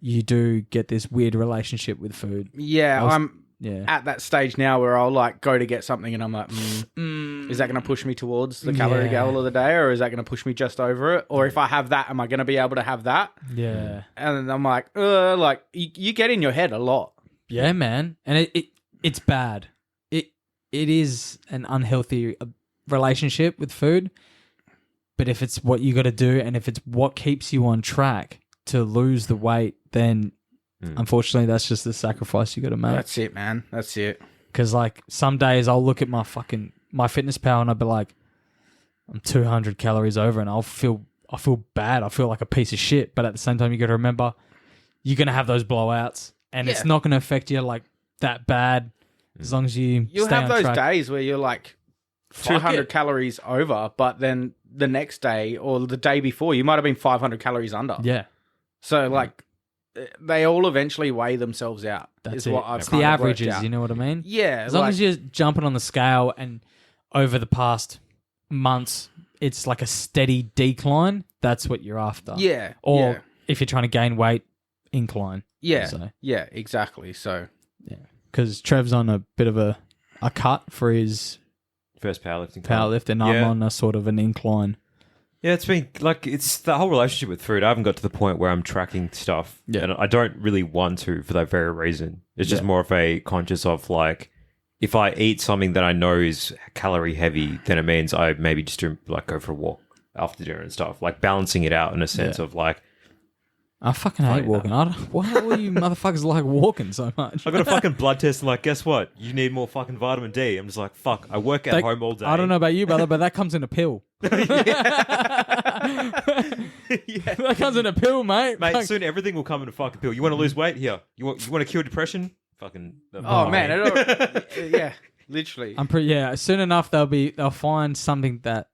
you do get this weird relationship with food. Yeah, I'm at that stage now where I'll like go to get something and I'm like, is that going to push me towards the calorie goal of the day, or is that going to push me just over it? Or if I have that, am I going to be able to have that? Yeah. And I'm like, you get in your head a lot. Yeah, man. And it's bad. It is an unhealthy relationship with food. But if it's what you got to do, and if it's what keeps you on track to lose the weight, then unfortunately that's just the sacrifice you got to make. That's it, man. That's it. Because like some days I'll look at my Fitness Pal and I'll be like, I'm 200 calories over, and I feel bad. I feel like a piece of shit. But at the same time, you got to remember you're gonna have those blowouts, and it's not gonna affect you like that bad as long as you'll stay have on those track. days where you're like 200 calories over, but then the next day or the day before you might have been 500 calories under. Yeah. So like they all eventually weigh themselves out. That's what I've it's kind the of worked averages, out. you know what I mean? Yeah. As long as you're jumping on the scale and over the past months, it's like a steady decline, that's what you're after. Yeah. Or if you're trying to gain weight, incline. Yeah, So, yeah, exactly. So because Trev's on a bit of a cut for his First powerlifting. powerlift, and I'm on a sort of an incline. Yeah, it's been like it's the whole relationship with food. I haven't got to the point where I'm tracking stuff, and I don't really want to for that very reason. It's just more of a conscious of like, if I eat something that I know is calorie heavy, then it means I maybe just do, like go for a walk after dinner and stuff, like balancing it out in a sense of like. I fucking hate walking. Why do you motherfuckers like walking so much? I got a fucking blood test and like, guess what? You need more fucking vitamin D. I'm just like, fuck. I work at home all day. I don't know about you, brother, but that comes in a pill. That comes in a pill, mate. Mate, soon everything will come in a fucking pill. You want to lose weight? Here. You want to cure depression? Fucking. oh man, yeah, literally. I'm pretty. Yeah, soon enough they'll find something that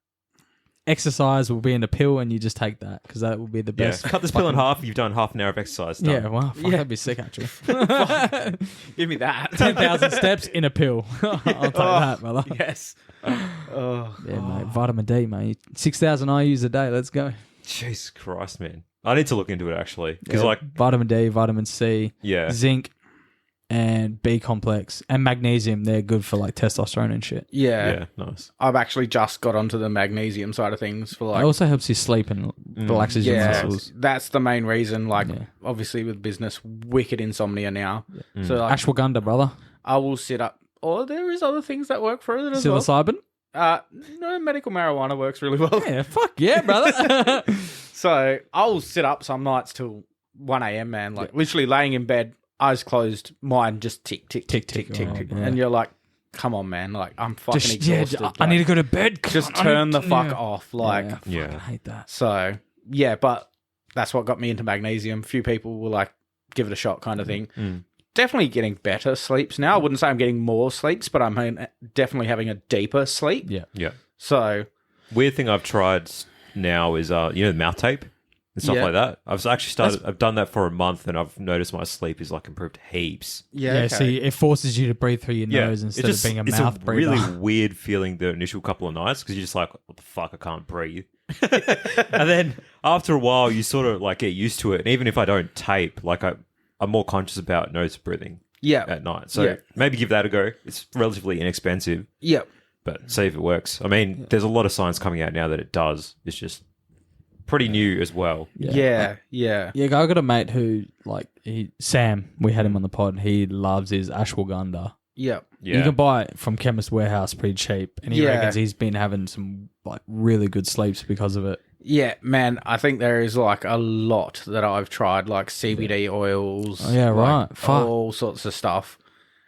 exercise will be in a pill, and you just take that because that will be the best. Cut this pill in half. You've done half an hour of exercise. Done. Yeah, wow, that'd be sick actually. Give me that. 10,000 steps in a pill. I'll take that, brother. Yes. Oh, Yeah, mate. Vitamin D, mate. 6,000 IUs a day. Let's go. Jesus Christ, man. I need to look into it actually because vitamin D, vitamin C, yeah, zinc, and B complex and magnesium. They're good for like testosterone and shit. yeah. Nice. I've actually just got onto the magnesium side of things for like. It also helps you sleep and relaxes your muscles. That's the main reason. Like, obviously with business, wicked insomnia now. So like, Ashwagandha, brother. I will sit up. Or there is other things that work for it as well. Psilocybin. No, medical marijuana works really well. Yeah, fuck yeah, brother. So I'll sit up some nights till 1 a.m, man. Like literally laying in bed, eyes closed, mind just tick, tick, tick, tick, tick, tick. And you're like, come on, man. Like, I'm fucking exhausted. I need to go to bed. Just turn the fuck off. Like, I fucking hate that. So, yeah, but that's what got me into magnesium. Few people will like give it a shot kind of thing. Definitely getting better sleeps now. I wouldn't say I'm getting more sleeps, but I'm definitely having a deeper sleep. Yeah. So, Weird thing I've tried now is the mouth tape and stuff like that. I've actually I've done that for a month, and I've noticed my sleep is like improved heaps. yeah. See, it forces you to breathe through your nose instead of being a mouth breather. It's a really weird feeling the initial couple of nights because you're just like, what the fuck, I can't breathe. And then after a while, you sort of like get used to it. And even if I don't tape, like I'm more conscious about nose breathing at night. So maybe give that a go. It's relatively inexpensive. Yep. But see if it works. I mean, there's a lot of science coming out now that it does. It's just pretty new as well. Yeah. I got a mate who, like, Sam, we had him on the pod, he loves his ashwagandha. Yep. Yeah. You can buy it from Chemist Warehouse pretty cheap. And he reckons he's been having some, like, really good sleeps because of it. Yeah, man, I think there is like a lot that I've tried, like CBD oils. Oh, yeah, right. Fuck. All sorts of stuff.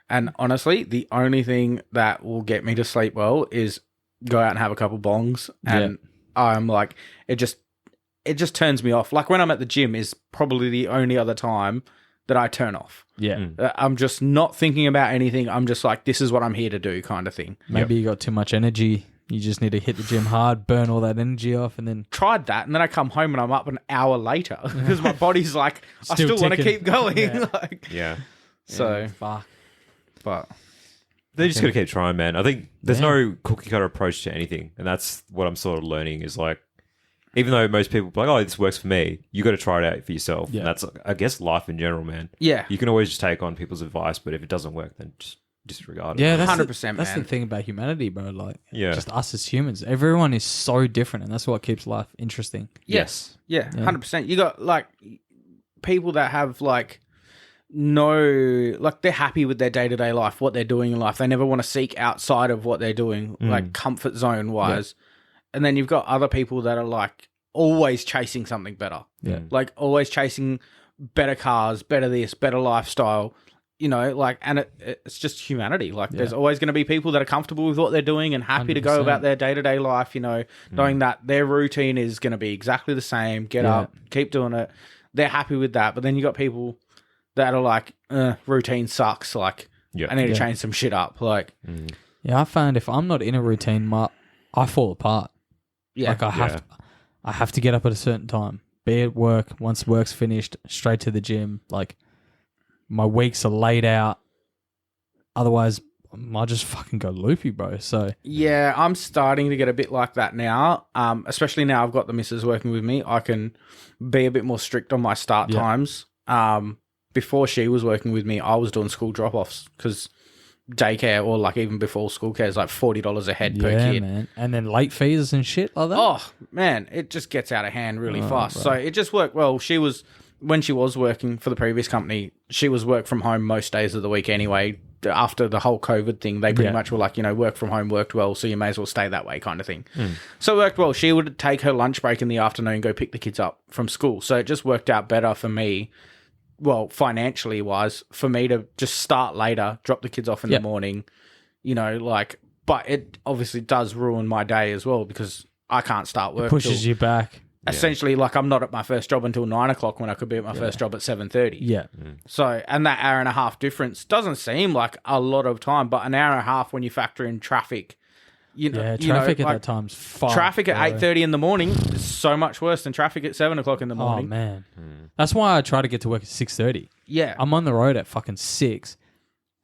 And honestly, the only thing that will get me to sleep well is go out and have a couple bongs. And I'm like, it just turns me off. Like when I'm at the gym is probably the only other time that I turn off. Yeah. I'm just not thinking about anything. I'm just like, this is what I'm here to do kind of thing. Maybe you got too much energy. You just need to hit the gym hard, burn all that energy off, and then... Tried that, and then I come home and I'm up an hour later because my body's like, I still want to keep going. So, fuck. But... They just got to keep trying, man. I think there's no cookie cutter approach to anything. And that's what I'm sort of learning is like, even though most people are like, oh, this works for me, you got to try it out for yourself. Yeah. And that's, I guess, life in general, man. Yeah. You can always just take on people's advice, but if it doesn't work, then just disregard it. Yeah, that's 100%, man. That's the thing about humanity, bro. Like, just us as humans. Everyone is so different, and that's what keeps life interesting. Yes. Yeah, 100%. You got, like, people that have, like, they're happy with their day-to-day life, what they're doing in life. They never want to seek outside of what they're doing, like, comfort zone-wise. Yeah. And then you've got other people that are, like, always chasing something better. Yeah. Like, always chasing better cars, better this, better lifestyle. You know, like, and it's just humanity. Like, there's always going to be people that are comfortable with what they're doing and happy 100%. To go about their day-to-day life, you know, knowing that their routine is going to be exactly the same. Get up, keep doing it. They're happy with that. But then you got people that are like, routine sucks. Like, I need to change some shit up. Like, yeah, I find if I'm not in a routine, I fall apart. Yeah. Like, I have to get up at a certain time. Be at work. Once work's finished, straight to the gym. Like, my weeks are laid out. Otherwise, I'll just fucking go loopy, bro. So yeah, I'm starting to get a bit like that now. Especially now I've got the missus working with me. I can be a bit more strict on my start times. before she was working with me, I was doing school drop-offs because daycare or like even before school care is like $40 a head per kid. Man. And then late fees and shit like that. Oh, man, it just gets out of hand really fast. Bro. So it just worked well. When she was working for the previous company, she was work from home most days of the week anyway. After the whole COVID thing, they pretty much were like, work from home worked well, so you may as well stay that way kind of thing. So it worked well. She would take her lunch break in the afternoon and go pick the kids up from school. So it just worked out better for me, well, financially wise, for me to just start later, drop the kids off in the morning, but it obviously does ruin my day as well because I can't start work. It pushes you back. Essentially, like I'm not at my first job until 9 o'clock when I could be at my first job at 7:30. Yeah. So, and that hour and a half difference doesn't seem like a lot of time, but an hour and a half when you factor in traffic, traffic at that time's fucked. Traffic at 8:30 in the morning is so much worse than traffic at 7 o'clock in the morning. Oh man, that's why I try to get to work at 6:30. Yeah, I'm on the road at fucking 6.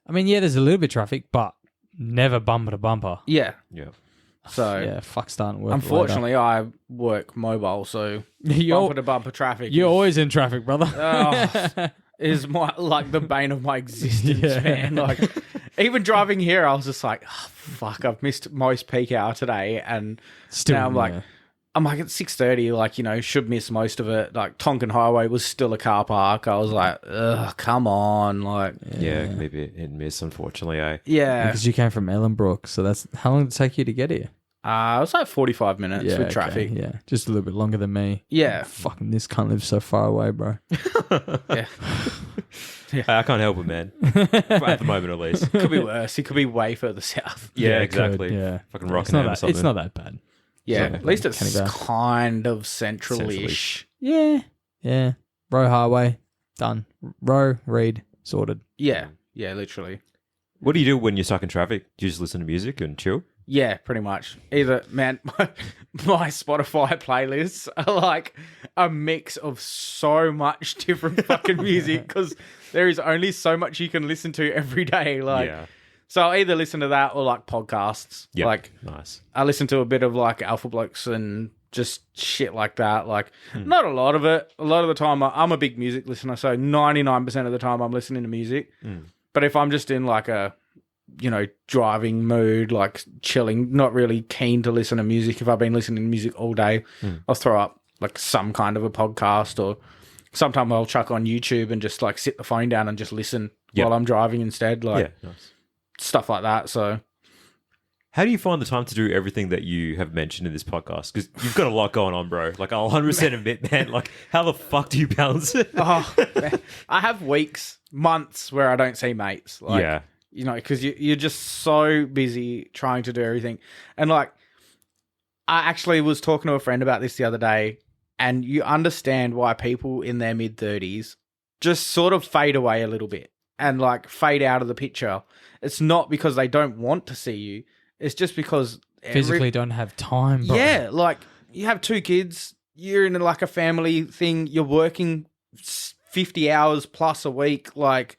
I mean, there's a little bit of traffic, but never bumper to bumper. Yeah. So fuck starting work. Unfortunately, I work mobile, so bumper to bumper traffic. You're always in traffic, brother. Is the bane of my existence, man. Like even driving here, I was just like, oh, fuck, I've missed most peak hour today, and Still, now I'm like at 6:30, should miss most of it. Like Tonkin Highway was still a car park. I was like, ugh, come on, maybe it missed, unfortunately. Because you came from Ellenbrook, so that's how long did it take you to get here? It was like 45 minutes with traffic. Yeah, just a little bit longer than me. Yeah. Fucking this cunt lives so far away, bro. Yeah. I can't help it, man. At the moment, at least. Could be worse. He could be way further south. Yeah, exactly. Yeah. Fucking Rockingham or something. It's not that bad. Yeah, So, at least it's Canada. kind of central-ish. Yeah. Row Highway, done. Row, Reed, sorted. Yeah, literally. What do you do when you're stuck in traffic? Do you just listen to music and chill? Yeah, pretty much. Either, man, my Spotify playlists are like a mix of so much different fucking music because there is only so much you can listen to every day. So I'll either listen to that or like podcasts. Yeah, nice. I listen to a bit of like Alpha Blokes and just shit like that. Like not a lot of it. A lot of the time I'm a big music listener, so 99% of the time I'm listening to music. But if I'm just in like a driving mood, like chilling, not really keen to listen to music. If I've been listening to music all day, I'll throw up like some kind of a podcast, or sometimes I'll chuck on YouTube and just like sit the phone down and just listen while I'm driving instead. Nice. Stuff like that. So how do you find the time to do everything that you have mentioned in this podcast? Because you've got a lot going on, bro. Like, I'll 100% admit, man, like, how the fuck do you balance it? Man. I have weeks, months where I don't see mates. Like, because you're just so busy trying to do everything. And like, I actually was talking to a friend about this the other day, and you understand why people in their mid-30s just sort of fade away a little bit and like fade out of the picture. It's not because they don't want to see you. It's just because physically don't have time, bro. Yeah, like you have 2 kids, you're in like a family thing, you're working 50 hours plus a week, like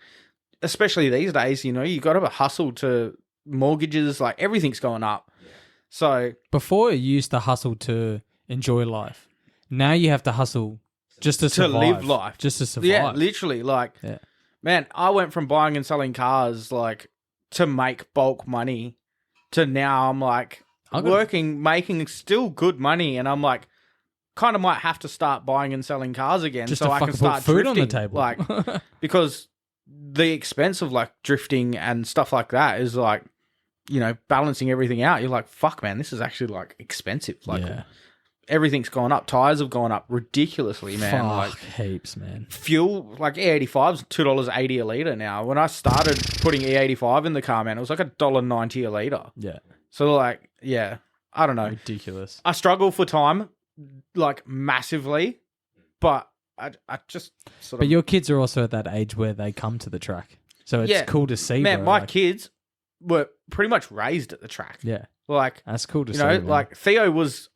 especially these days, you got to hustle to mortgages, like everything's going up. So before you used to hustle to enjoy life. Now you have to hustle just to survive. To live life. Just to survive. Yeah, literally. Like, man, I went from buying and selling cars, like, to make bulk money to now I'm like working, making still good money. And I'm like, kind of might have to start buying and selling cars again just so to I can start put food drifting. on the table. Like, because the expense of like drifting and stuff like that is like, balancing everything out. You're like, fuck, man, this is actually like expensive. Like, everything's gone up. Tires have gone up ridiculously, man. Fuck, like heaps, man. Fuel, like E85's $2.80 a litre now. When I started putting E85 in the car, man, it was like $1.90 a litre. Yeah. So like, I don't know. Ridiculous. I struggle for time, like massively, but I just sort of. But your kids are also at that age where they come to the track, so it's cool to see. Man, bro. my like, kids were pretty much raised at the track. Yeah. Like, that's cool to see. Like Theo was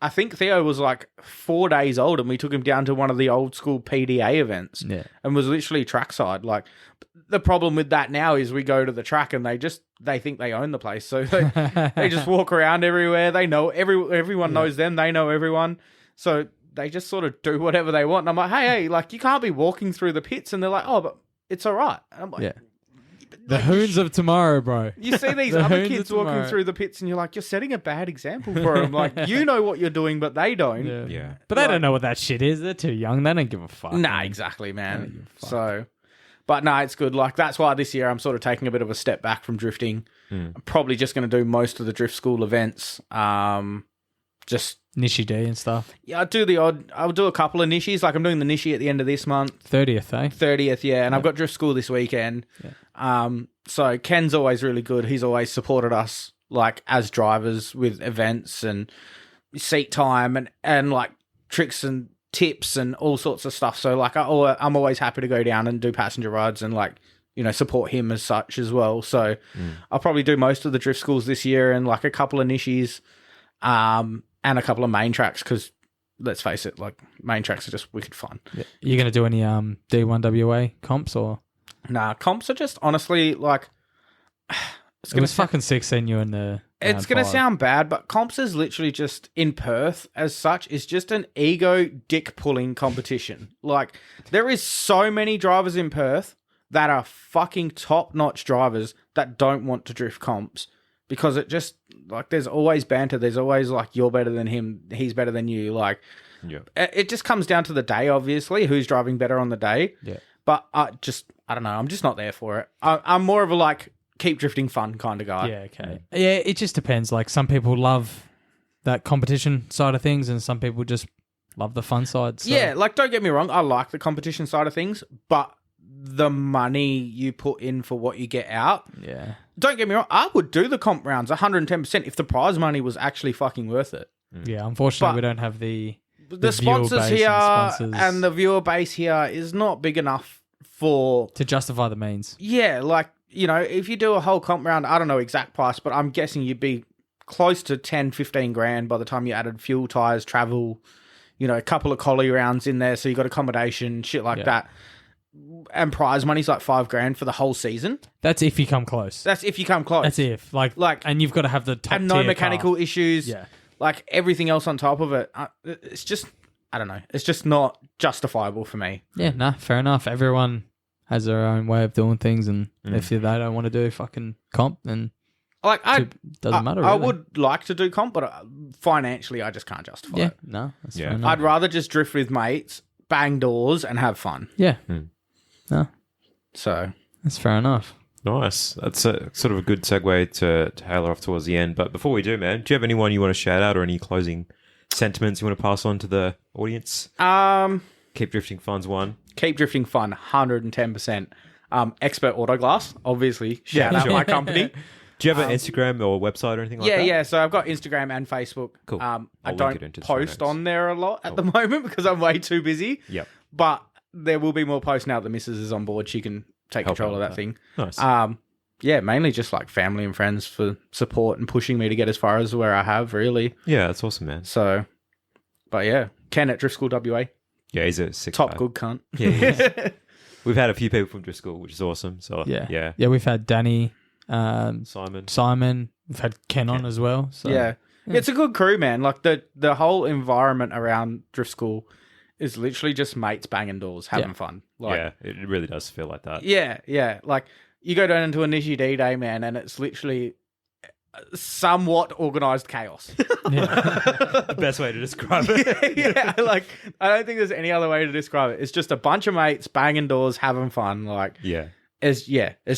like 4 days old, and we took him down to one of the old school PDA events. Yeah. And was literally trackside. Like, the problem with that now is we go to the track and they think they own the place. So they just walk around everywhere. They know everyone knows them. They know everyone. So they just sort of do whatever they want. And I'm like, hey, like, you can't be walking through the pits. And they're like, oh, but it's all right. And I'm like, Yeah. The Hoons of tomorrow, bro. you see these The other Hoons kids of walking tomorrow. through the pits and you're like, you're setting a bad example for them. Like, you know what you're doing, but they don't. Yeah. But they don't know what that shit is. They're too young. They don't give a fuck. Nah, man. exactly, They don't man. give a fuck. So, but no, it's good. Like, that's why this year I'm sort of taking a bit of a step back from drifting. I'm probably just going to do most of the drift school events. Just Nishi D and stuff. yeah, I'll do a couple of nishies. Like, I'm doing the nishi at the end of this month, 30th, eh? 30th, yeah, and I've got drift school this weekend. So Ken's always really good. He's always supported us, like, as drivers with events and seat time and like tricks and tips and all sorts of stuff. So, like, I'm always happy to go down and do passenger rides and, like, you know, support him as such as well. So I'll probably do most of the drift schools this year and, like, a couple of nishis and a couple of main tracks because, let's face it, like, main tracks are just wicked fun. Yeah. You going to do any D1WA comps or? Nah, comps are just honestly, like... It was fucking sick seeing you in the... It's going to sound bad, but comps is literally just, in Perth as such, is just an ego dick-pulling competition. Like, there is so many drivers in Perth that are fucking top-notch drivers that don't want to drift comps because it just, like, there's always banter. There's always, like, you're better than him, he's better than you. Like, it just comes down to the day, obviously, who's driving better on the day. Yeah. But I don't know, I'm just not there for it. I'm more of a, like, keep drifting fun kind of guy. Yeah, okay. Yeah, it just depends. Like, some people love that competition side of things and some people just love the fun side. So. Yeah, like, don't get me wrong, I like the competition side of things, but the money you put in for what you get out... Yeah. Don't get me wrong, I would do the comp rounds 110% if the prize money was actually fucking worth it. Yeah, unfortunately, But we don't have the sponsors viewer base here and sponsors and the viewer base here is not big enough for... to justify the means. Yeah, like, you know, if you do a whole comp round, I don't know exact price, but I'm guessing you'd be close to 10, 15 grand by the time you added fuel, tyres, travel, you know, a couple of collie rounds in there, so you got accommodation, shit like that. And prize money's like 5 grand for the whole season. That's if you come close. That's if you come close. That's if. Like, and you've got to have the top and no tier mechanical car. issues. Yeah. Like, everything else on top of it. It's just, I don't know. It's just not justifiable for me. Yeah, nah, fair enough. Everyone has their own way of doing things, and if they don't want to do fucking comp, then Like, doesn't matter. I really. would like to do comp, but financially, I just can't justify Yeah, it. no, that's Yeah. fair enough. I'd rather just drift with mates, bang doors, and have fun. Yeah. No, So, that's fair enough. Nice. That's a sort of a good segue to tailor off towards the end. But before we do, man, do you have anyone you want to shout out or any closing sentiments you want to pass on to the audience? Keep Drifting Fun's one. keep drifting fun, 110%. Expert Autoglass, obviously. Shout out sure. my company. Do you have an Instagram or website or anything like Yeah, that? yeah. So I've got Instagram and Facebook. Cool. I I'll link don't it into the show post notes. on there a lot at the moment because I'm way too busy. Yep. But there will be more posts now that the missus is on board. She can take Help control of out that with thing. Nice. Yeah, mainly just like family and friends for support and pushing me to get as far as where I have, really. Yeah, that's awesome, man. So, but yeah, Ken at Drift School WA, Yeah, he's a sick top guy. good cunt. Yeah, he is. We've had a few people from Drift School, which is awesome. So Yeah. We've had Danny, Simon. We've had Ken on as well. So Yeah. It's a good crew, man. Like the whole environment around Drift School is literally just mates banging doors, having fun. Like, Yeah, it really does feel like that. yeah. Like, you go down into a Nishi D Day, man, and it's literally somewhat organized chaos. The best way to describe it. yeah, like, I don't think there's any other way to describe it. It's just a bunch of mates banging doors, having fun. Like, Yeah. it's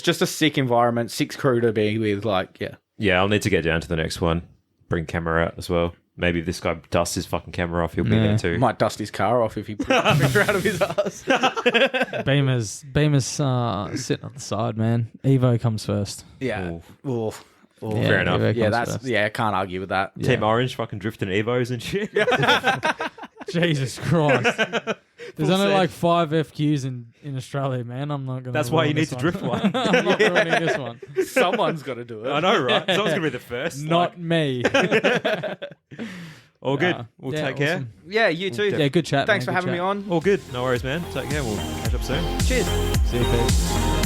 just a sick environment, sick crew to be with. Like, yeah. Yeah, I'll need to get down to the next one. Bring camera out as well. Maybe if this guy dusts his fucking camera off, he'll be there too. Might dust his car off if he put a picture out of his ass. Beamer's sitting on the side, man. Evo comes first. Yeah. Oof. Yeah, Fair enough. Evo Yeah, comes that's first. can't argue with that. Team Orange fucking drifting Evos and shit. Jesus Christ. There's Full only set. like 5 FQs in Australia, man. I'm not going to. That's why you need to drift one. I'm not ruining this one. Someone's got to do it. I know, right? Someone's going to be the first. Not me. All good. Nah. We'll Yeah, take care. awesome. Yeah, you too. Yeah, good chat. Thanks man. for Good having me chat. on. All good. No worries, man. Take care. We'll catch up soon. Cheers. See you, Pete.